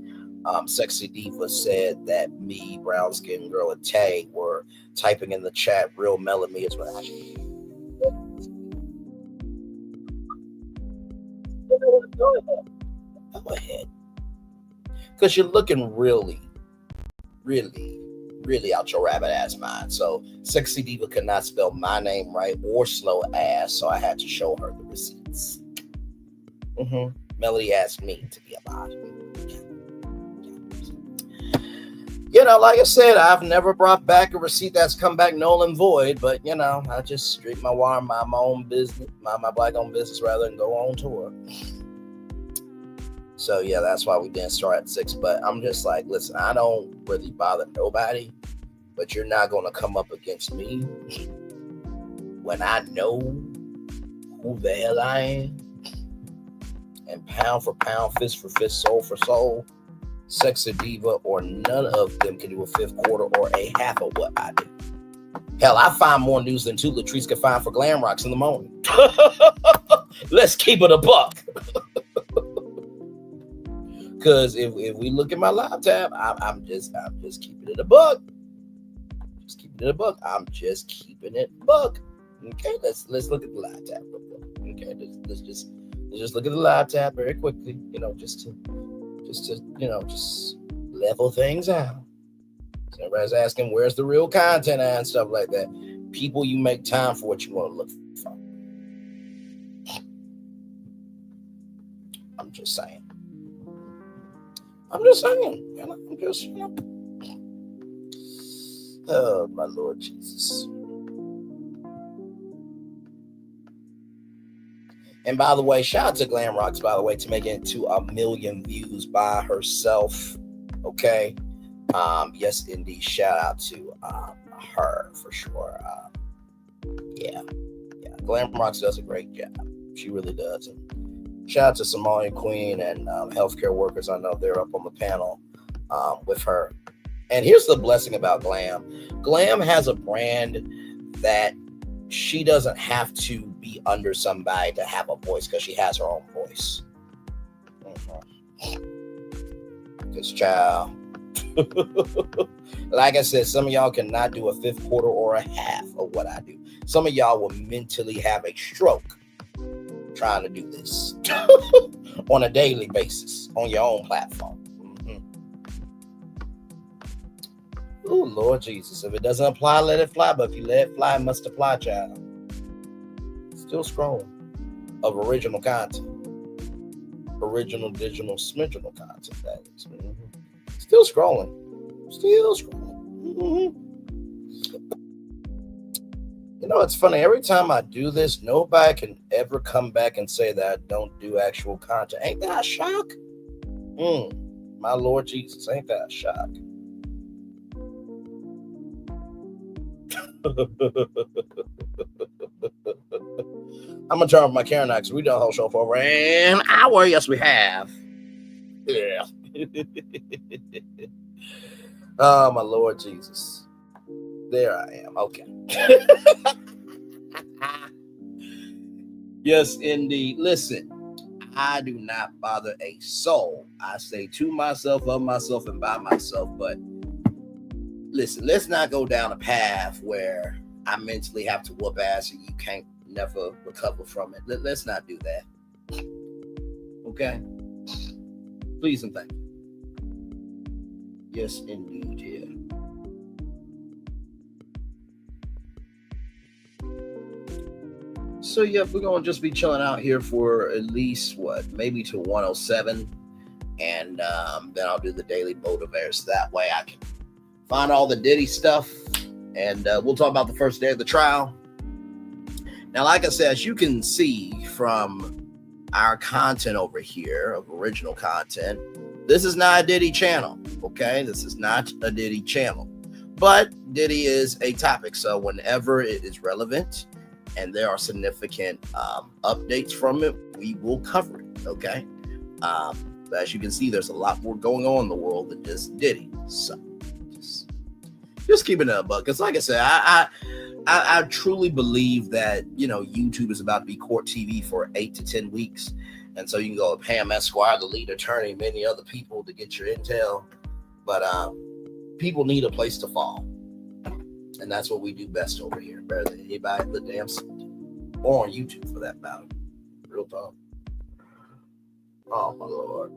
Sexy Diva said that me, Brown Skin Girl, and Tay were typing in the chat, real Melanie is what I Go ahead. Because you're looking really out your rabbit ass mind. So Sexy Diva could not spell my name right or slow ass, so I had to show her the receipts. Melody asked me to be about it. Like I said, I've never brought back a receipt that's come back null and void, but I just drink my water, mind my own business, mind my black-owned business rather than go on tour. So yeah, that's why we didn't start at 6. But I'm just like, listen, I don't really bother nobody, but you're not gonna come up against me when I know who the hell I am. And pound for pound, fist for fist, soul for soul, Sexy Diva or none of them can do a 5th quarter or a half of what I do. Hell, I find more news than 2 Latrice could find for Glam Rocks in the morning. Let's keep it a buck. Because if we look at my live tab, I'm just keeping it a buck. Just keeping it a buck. I'm just keeping it a buck. Okay, let's look at the live tab real quick. Okay, let's just look at the live tab very quickly. Just to level things out. So everybody's asking, where's the real content and stuff like that. People, you make time for what you want to look for. I'm just saying. Oh, my Lord Jesus. And by the way, shout out to Glam Rocks, by the way, to make it to 1 million views by herself. Okay. Yes, indeed. Shout out to her for sure. Yeah. Glam Rocks does a great job. She really does. And shout out to Somali Queen and healthcare workers. I know they're up on the panel with her. And here's the blessing about Glam. Glam has a brand that she doesn't have to be under somebody to have a voice because she has her own voice. This child. Like I said, some of y'all cannot do a fifth quarter or a half of what I do. Some of y'all will mentally have a stroke trying to do this on a daily basis on your own platform. Oh, Lord Jesus. If it doesn't apply, let it fly. But if you let it fly, it must apply, child. Still scrolling of original content. Original, digital, smiginal content, that is. Still scrolling. You know, it's funny. Every time I do this, nobody can ever come back and say that I don't do actual content. Ain't that a shock? My Lord Jesus, ain't that a shock? I'm gonna turn off my camera now because we done the whole show for over an hour. Yes, we have. Yeah. Oh, my Lord Jesus. There I am. Okay. Yes, indeed. Listen, I do not bother a soul. I say to myself, of myself, and by myself. But listen, let's not go down a path where I mentally have to whoop ass and you can't never recover from it. Let's not do that. Okay? Please and thank you. Yes, indeed, yeah. So, yeah, we're going to just be chilling out here for at least, maybe to 107. And then I'll do the daily motivators. That way I can find all the Diddy stuff. And we'll talk about the first day of the trial. Now, like I said, as you can see from our content over here of original content, this is not a Diddy channel, okay? This is not a Diddy channel. But Diddy is a topic, so whenever it is relevant and there are significant updates from it, we will cover it, okay? But as you can see, there's a lot more going on in the world than just Diddy. So just keeping it a buck. Because like I said, I truly believe that, you know, YouTube is about to be court TV for 8 to 10 weeks. And so you can go with Pam Esquire, the lead attorney, many other people to get your intel. But people need a place to fall. And that's what we do best over here. Better than anybody in the damn city. Or on YouTube for that matter. Real talk. Oh, my Lord.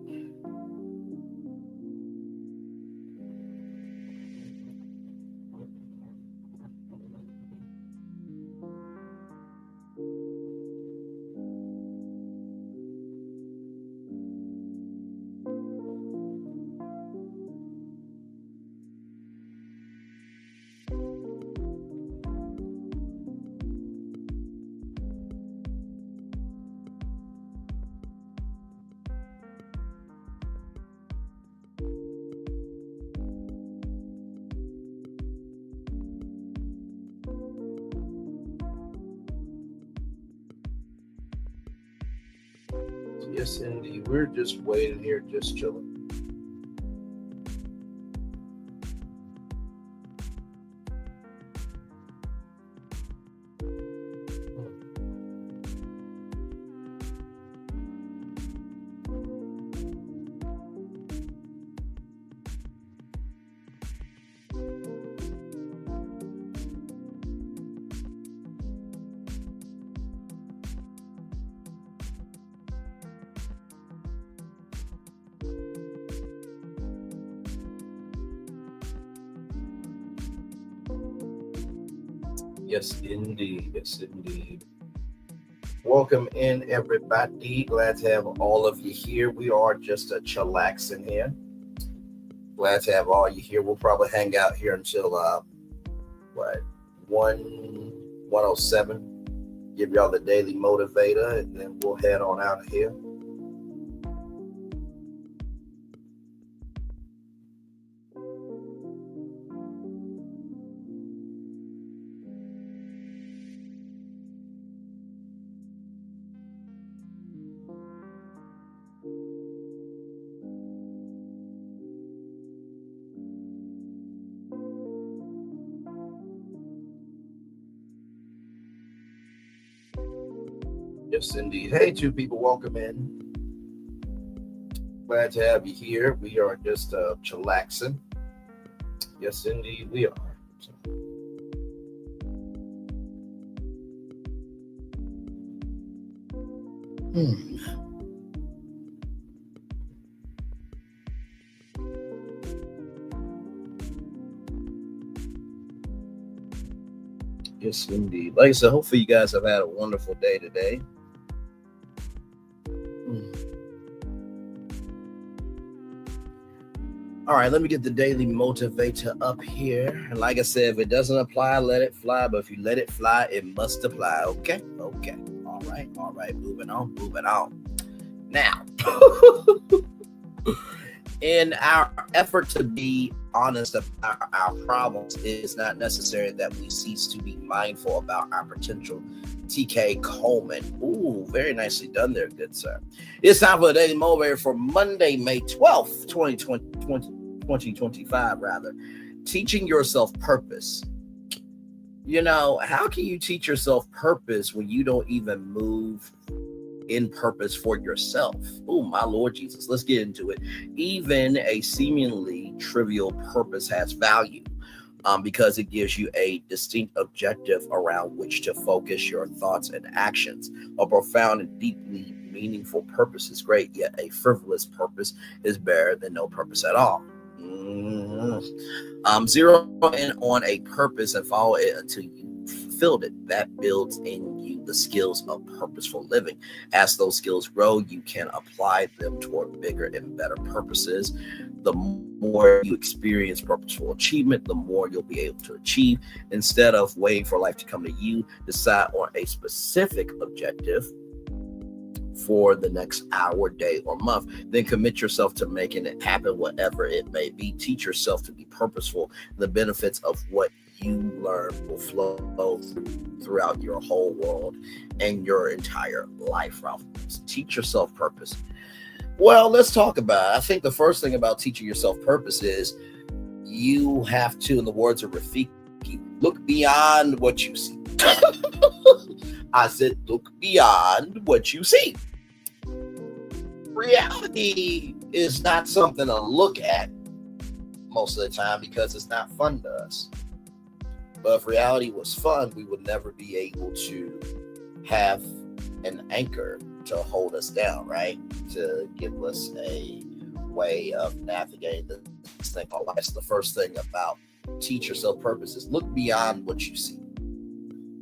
Yes, indeed. We're just waiting here, just chilling. Yes, indeed. Yes, indeed. Welcome in, everybody. Glad to have all of you here. We are just a chillaxing here. Glad to have all you here. We'll probably hang out here until 107. Give y'all the daily motivator, and then we'll head on out of here. Yes, indeed. Hey, two people, welcome in. Glad to have you here. We are just chillaxing. Yes, indeed, we are. Yes, indeed. Like I said, hopefully you guys have had a wonderful day today. All right, let me get the daily motivator up here. And like I said, if it doesn't apply, let it fly. But if you let it fly, it must apply. Okay. All right. Moving on. Now, in our effort to be honest about our problems, it is not necessary that we cease to be mindful about our potential. TK Coleman. Ooh, very nicely done there, good sir. It's time for the daily motivator for Monday, May 12th, 2025, rather. Teaching yourself purpose. You know, how can you teach yourself purpose when you don't even move in purpose for yourself? Oh, my Lord Jesus. Let's get into it. Even a seemingly trivial purpose has value. Because it gives you a distinct objective around which to focus your thoughts and actions. A profound and deeply meaningful purpose is great, yet a frivolous purpose is better than no purpose at all. Zero in on a purpose and follow it until you fulfilled it. That builds in you the skills of purposeful living. As those skills grow, you can apply them toward bigger and better purposes. The more you experience purposeful achievement, the more you'll be able to achieve. Instead of waiting for life to come to you, decide on a specific objective for the next hour, day, or month. Then commit yourself to making it happen, whatever it may be. Teach yourself to be purposeful. The benefits of what you learn will flow throughout your whole world and your entire life, Ralph. Teach yourself purpose. Well, let's talk about it. I think the first thing about teaching yourself purpose is you have to, in the words of Rafiki, look beyond what you see. I said, look beyond what you see. Reality is not something to look at most of the time because it's not fun to us. But if reality was fun, we would never be able to have an anchor to hold us down, right? To give us a way of navigating this thing called life. So the first thing about teach yourself purpose is look beyond what you see.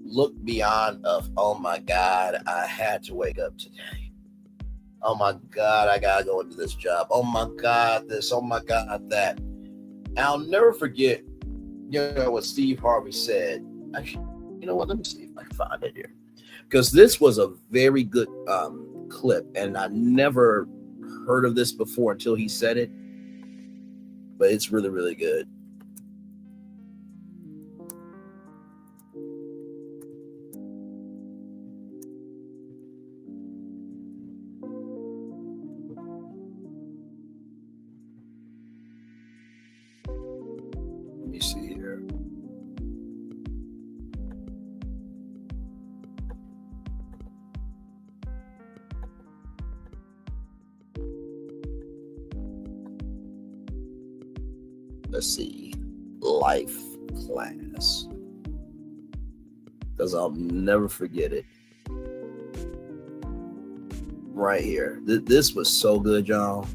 Look beyond of, oh my God, I had to wake up today. Oh my God, I gotta go into this job. Oh my God, this, oh my God, that. And I'll never forget, you know, what Steve Harvey said. Actually, you know what, let me see if I can find it here. Because this was a very good clip, and I never heard of this before until he said it. But it's really, really good. Let me see here. Let's see, life class, because I'll never forget it. Right here. This was so good, y'all.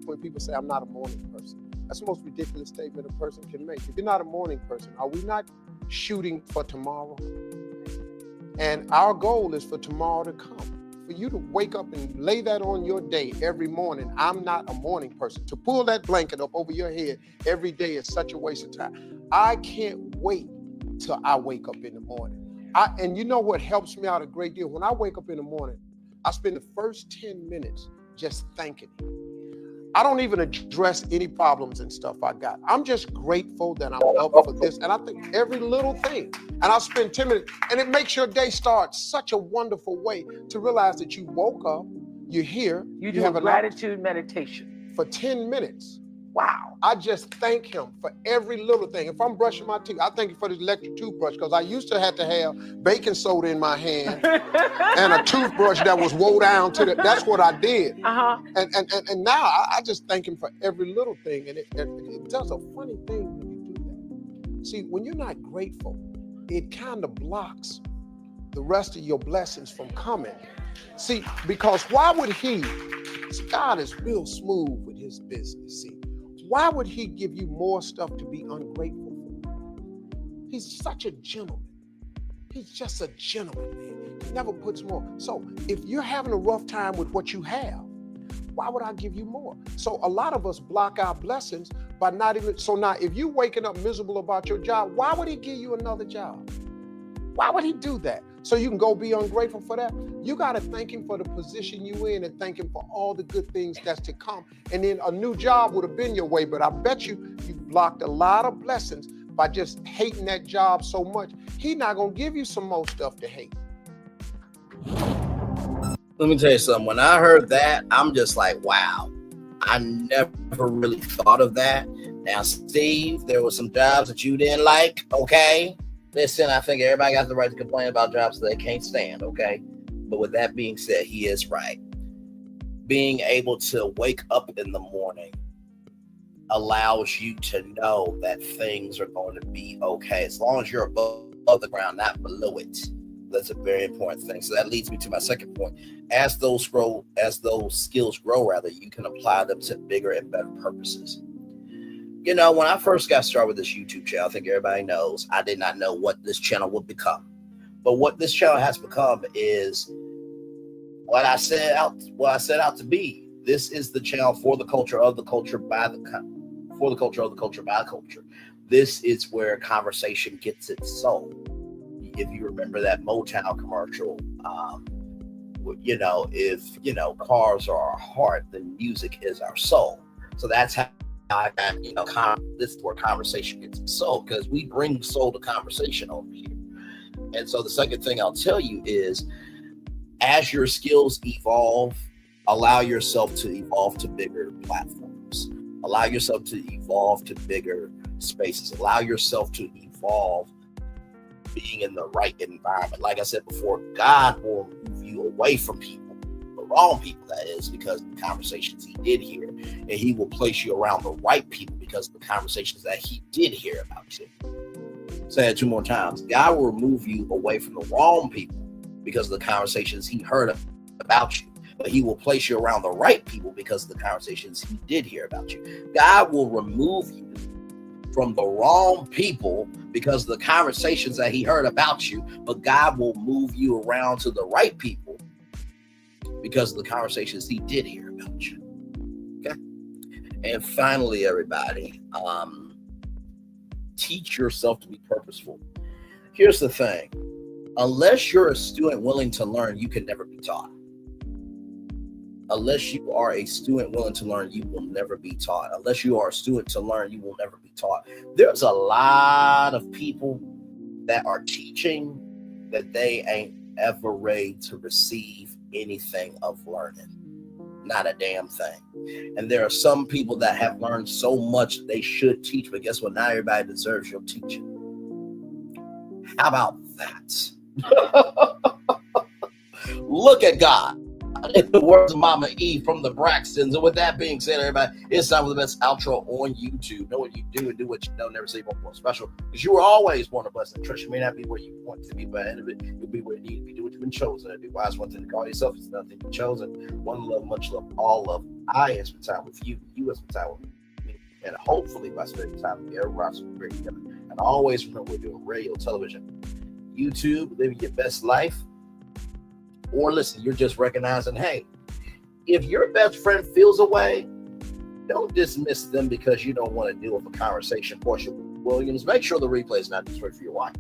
When people say I'm not a morning person, that's the most ridiculous statement a person can make. If you're not a morning person, are we not shooting for tomorrow? And our goal is for tomorrow to come. For you to wake up and lay that on your day every morning. I'm not a morning person. To pull that blanket up over your head every day is such a waste of time. I can't wait till I wake up in the morning. And you know what helps me out a great deal? When I wake up in the morning, I spend the first 10 minutes just thanking him. I don't even address any problems and stuff I got. I'm just grateful that I'm up for this. And I think every little thing, and I'll spend 10 minutes, and it makes your day start such a wonderful way to realize that you woke up, You're here. You do have a an gratitude meditation for 10 minutes. Wow. I just thank him for every little thing. If I'm brushing my teeth, I thank him for the electric toothbrush, because I used to have to have baking soda in my hand and a toothbrush that was woe down to the, that's what I did. And now I just thank him for every little thing. And it does a funny thing when you do that. See, when you're not grateful, it kind of blocks the rest of your blessings from coming. See, because why would God is real smooth with his business, see. Why would he give you more stuff to be ungrateful for? He's such a gentleman. He's just a gentleman, man. He never puts more. So if you're having a rough time with what you have, why would I give you more? So a lot of us block our blessings by not even, so now if you're waking up miserable about your job, why would he give you another job? Why would he do that? So you can go be ungrateful for that? You got to thank him for the position you in and thank him for all the good things that's to come. And then a new job would have been your way, but I bet you blocked a lot of blessings by just hating that job so much. He's not going to give you some more stuff to hate. Let me tell you something. When I heard that, I'm just like, wow. I never really thought of that. Now, Steve, there were some jobs that you didn't like, okay? Listen, I think everybody got the right to complain about jobs that they can't stand, okay? But with that being said, he is right. Being able to wake up in the morning allows you to know that things are going to be okay. As long as you're above the ground, not below it. That's a very important thing. So that leads me to my second point. As those skills grow, you can apply them to bigger and better purposes. You know, when I first got started with this YouTube channel, I think everybody knows, I did not know what this channel would become. But what this channel has become is what I set out to be. This is the channel for the culture of the culture by the culture. This is where conversation gets its soul. If you remember that Motown commercial, if cars are our heart, then music is our soul. So that's how I got, this is where conversation gets its soul, because we bring soul to conversation over here. And so the second thing I'll tell you is, as your skills evolve, allow yourself to evolve to bigger platforms. Allow yourself to evolve to bigger spaces. Allow yourself to evolve being in the right environment. Like I said before, God will move you away from people, the wrong people, that is, because of the conversations he did hear. And he will place you around the right people because of the conversations that he did hear about you. Say it 2 more times. God will remove you away from the wrong people because of the conversations he heard about you. But he will place you around the right people because of the conversations he did hear about you. God will remove you from the wrong people because of the conversations that he heard about you, but God will move you around to the right people because of the conversations he did hear about you. Okay? And finally, everybody, teach yourself to be purposeful. Here's the thing. Unless you're a student willing to learn, you can never be taught. Unless you are a student willing to learn, you will never be taught. Unless you are a student to learn, you will never be taught. There's a lot of people that are teaching that they ain't ever ready to receive anything of learning. Not a damn thing. And there are some people that have learned so much they should teach, but guess what? Not everybody deserves your teaching. How about that? Look at God. In the words of Mama E from the Braxtons. And with that being said, everybody, it's time for the best outro on YouTube. Know what you do and do what you don't. Never say one more special, because you were always born a blessing. Trust you may not be where you want to be, but at the end of it, you'll be where you need to be. Do what you've been chosen to do. Wise one thing to call yourself is nothing but chosen. One love, much love, all love. I have spent time with you. You have spent time with me. And hopefully by spending time with you, everyone's great together. And always remember, we're doing radio, television, YouTube, living your best life. Or listen, you're just recognizing, hey, if your best friend feels away, don't dismiss them because you don't want to deal with a conversation. Porsha Williams, make sure the replay is not destroyed for your watch.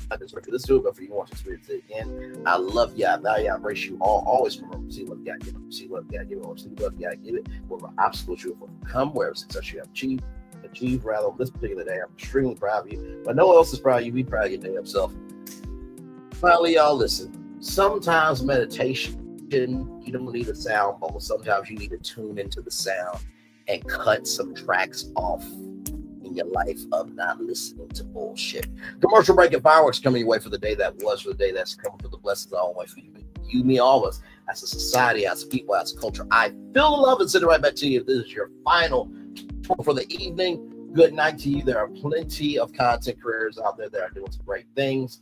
Not destroyed for this too, but for you want to experience it again. I love you. I value you. I embrace you all. Always remember, see what you got to give it. See what you got to give it. Or see what you got to give it. Wherever obstacles you have overcome, wherever success you have achieved rather this particular day. I'm extremely proud of you. But no one else is proud of you. Be proud of your damn self. Finally, y'all, listen. Sometimes meditation You don't need a sound bowl. Sometimes you need to tune into the sound and cut some tracks off in your life of not listening to bullshit. Commercial break and fireworks coming your way for the day that was, for the day that's coming, for the blessings always for you, me, all of us, as a society, as a people, as a culture. I feel the love and send it right back to you. If this is your final tour for the evening, good night to you. There are plenty of content creators out there that are doing some great things,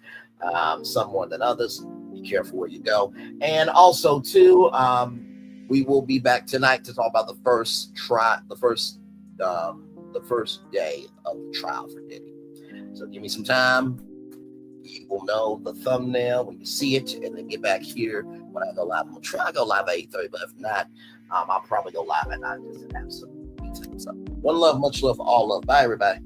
some more than others. Be careful where you go. And also, too, we will be back tonight to talk about the first day of the trial for Diddy. So give me some time. You will know the thumbnail when you see it, and then get back here when I go live. I'm gonna try to go live at 8:30, but if not, I'll probably go live at 9 just to have some meetings. So one love, much love, all love. Bye, everybody.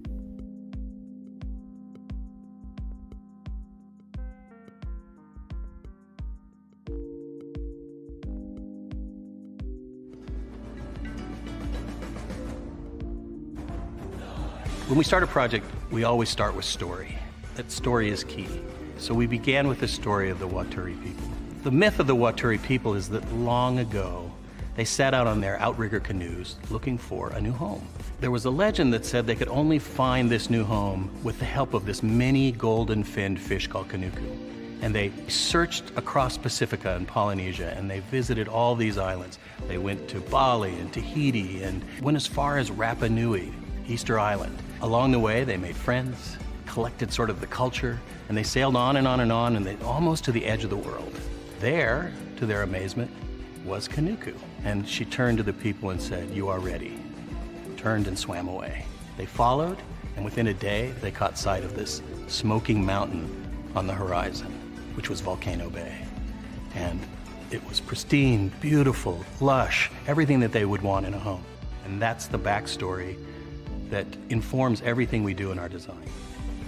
When we start a project, we always start with story. That story is key. So we began with the story of the Waturi people. The myth of the Waturi people is that long ago, they set out on their outrigger canoes looking for a new home. There was a legend that said they could only find this new home with the help of this mini golden-finned fish called kanuku. And they searched across Pacifica and Polynesia, and they visited all these islands. They went to Bali and Tahiti and went as far as Rapa Nui, Easter Island. Along the way, they made friends, collected sort of the culture, and they sailed on and on and on, and they almost to the edge of the world. There, to their amazement, was Kanuku. And she turned to the people and said, "You are ready." Turned and swam away. They followed, and within a day, they caught sight of this smoking mountain on the horizon, which was Volcano Bay. And it was pristine, beautiful, lush, everything that they would want in a home. And that's the backstory that informs everything we do in our design.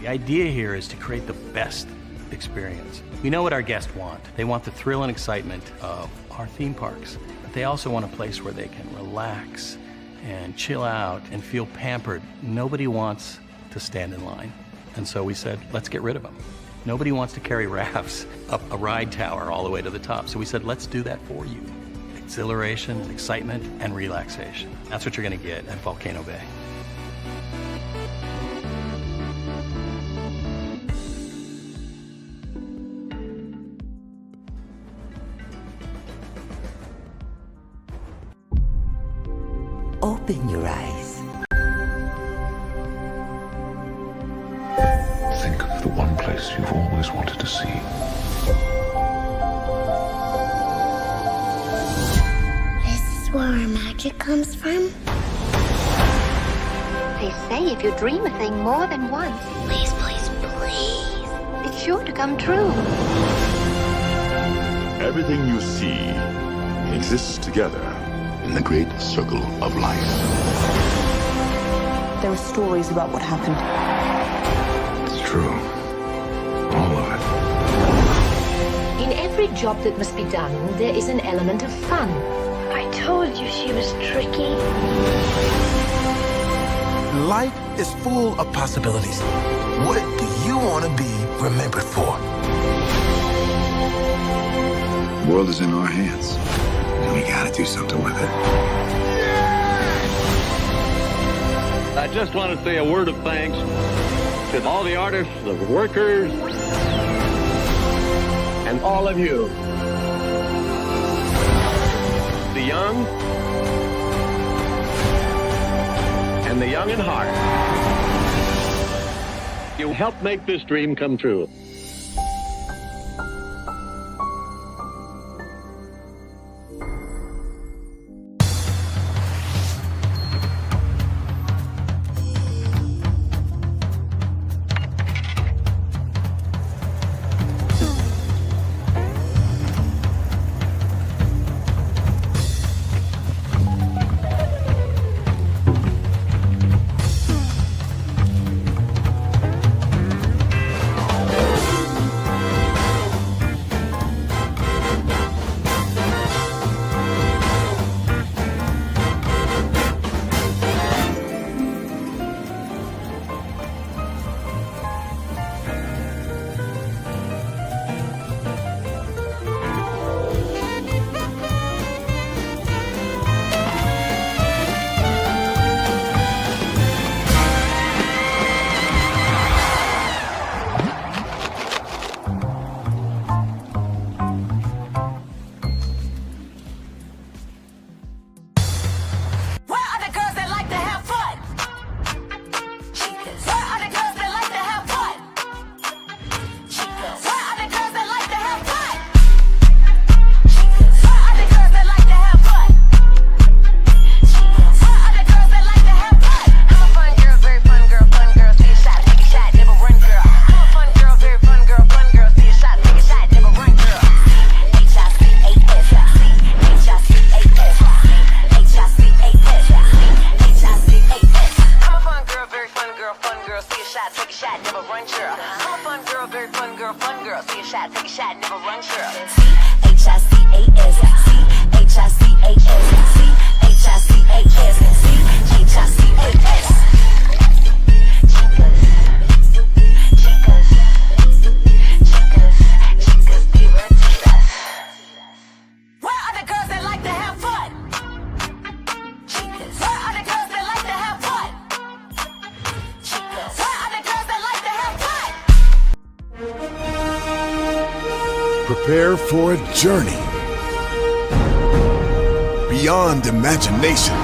The idea here is to create the best experience. We know what our guests want. They want the thrill and excitement of our theme parks, but they also want a place where they can relax and chill out and feel pampered. Nobody wants to stand in line. And so we said, let's get rid of them. Nobody wants to carry rafts up a ride tower all the way to the top. So we said, let's do that for you. Exhilaration, excitement, and relaxation. That's what you're gonna get at Volcano Bay. Open your eyes. Think of the one place you've always wanted to see. This is where our magic comes from? They say if you dream a thing more than once, Please, please, please. it's sure to come true. Everything you see exists together in the great circle of life. There are stories about what happened. It's true. All of it. In every job that must be done, there is an element of fun. I told you she was tricky. Life is full of possibilities. What do you want to be remembered for? The world is in our hands, and we gotta do something with it. I just want to say a word of thanks to all the artists, the workers, and all of you. The young and the young in heart. You helped make this dream come true. Prepare for a journey beyond imagination,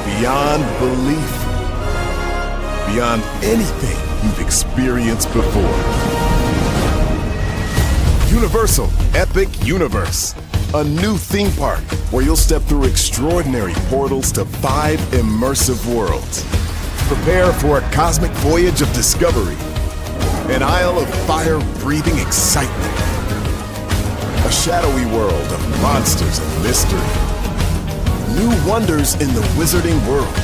beyond belief, beyond anything you've experienced before. Universal Epic Universe, a new theme park where you'll step through extraordinary portals to 5 immersive worlds. Prepare for a cosmic voyage of discovery, an isle of fire-breathing excitement, a shadowy world of monsters and mystery, new wonders in the wizarding world,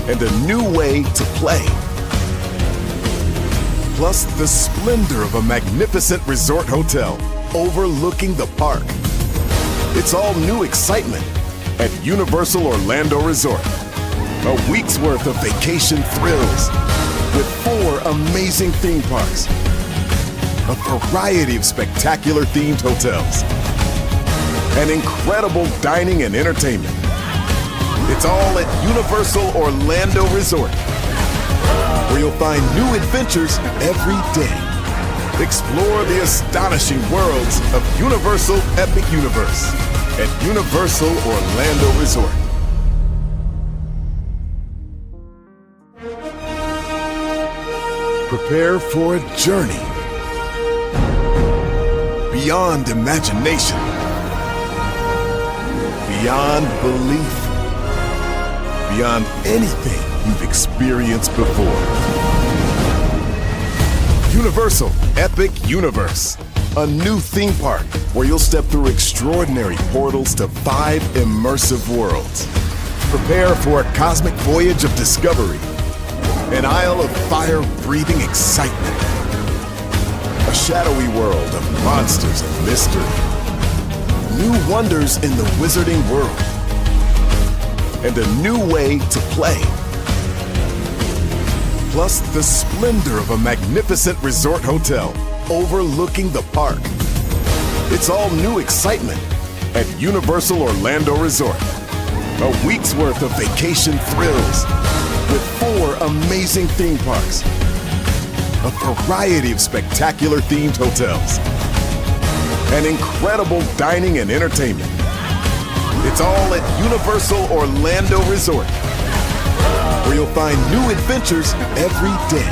and a new way to play. Plus the splendor of a magnificent resort hotel overlooking the park. It's all new excitement at Universal Orlando Resort. A week's worth of vacation thrills with 4 amazing theme parks, a variety of spectacular themed hotels, and incredible dining and entertainment. It's all at Universal Orlando Resort, where you'll find new adventures every day. Explore the astonishing worlds of Universal Epic Universe at Universal Orlando Resort. Prepare for a journey beyond imagination, beyond belief, beyond anything you've experienced before. Universal Epic Universe, a new theme park where you'll step through extraordinary portals to 5 immersive worlds. Prepare for a cosmic voyage of discovery, an isle of fire-breathing excitement, a shadowy world of monsters and mystery, new wonders in the wizarding world, and a new way to play. Plus the splendor of a magnificent resort hotel overlooking the park. It's all new excitement at Universal Orlando Resort. A week's worth of vacation thrills with 4 amazing theme parks, a variety of spectacular themed hotels, and incredible dining and entertainment. It's all at Universal Orlando Resort, where you'll find new adventures every day.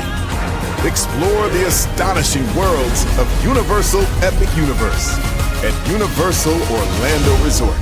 Explore the astonishing worlds of Universal Epic Universe at Universal Orlando Resort.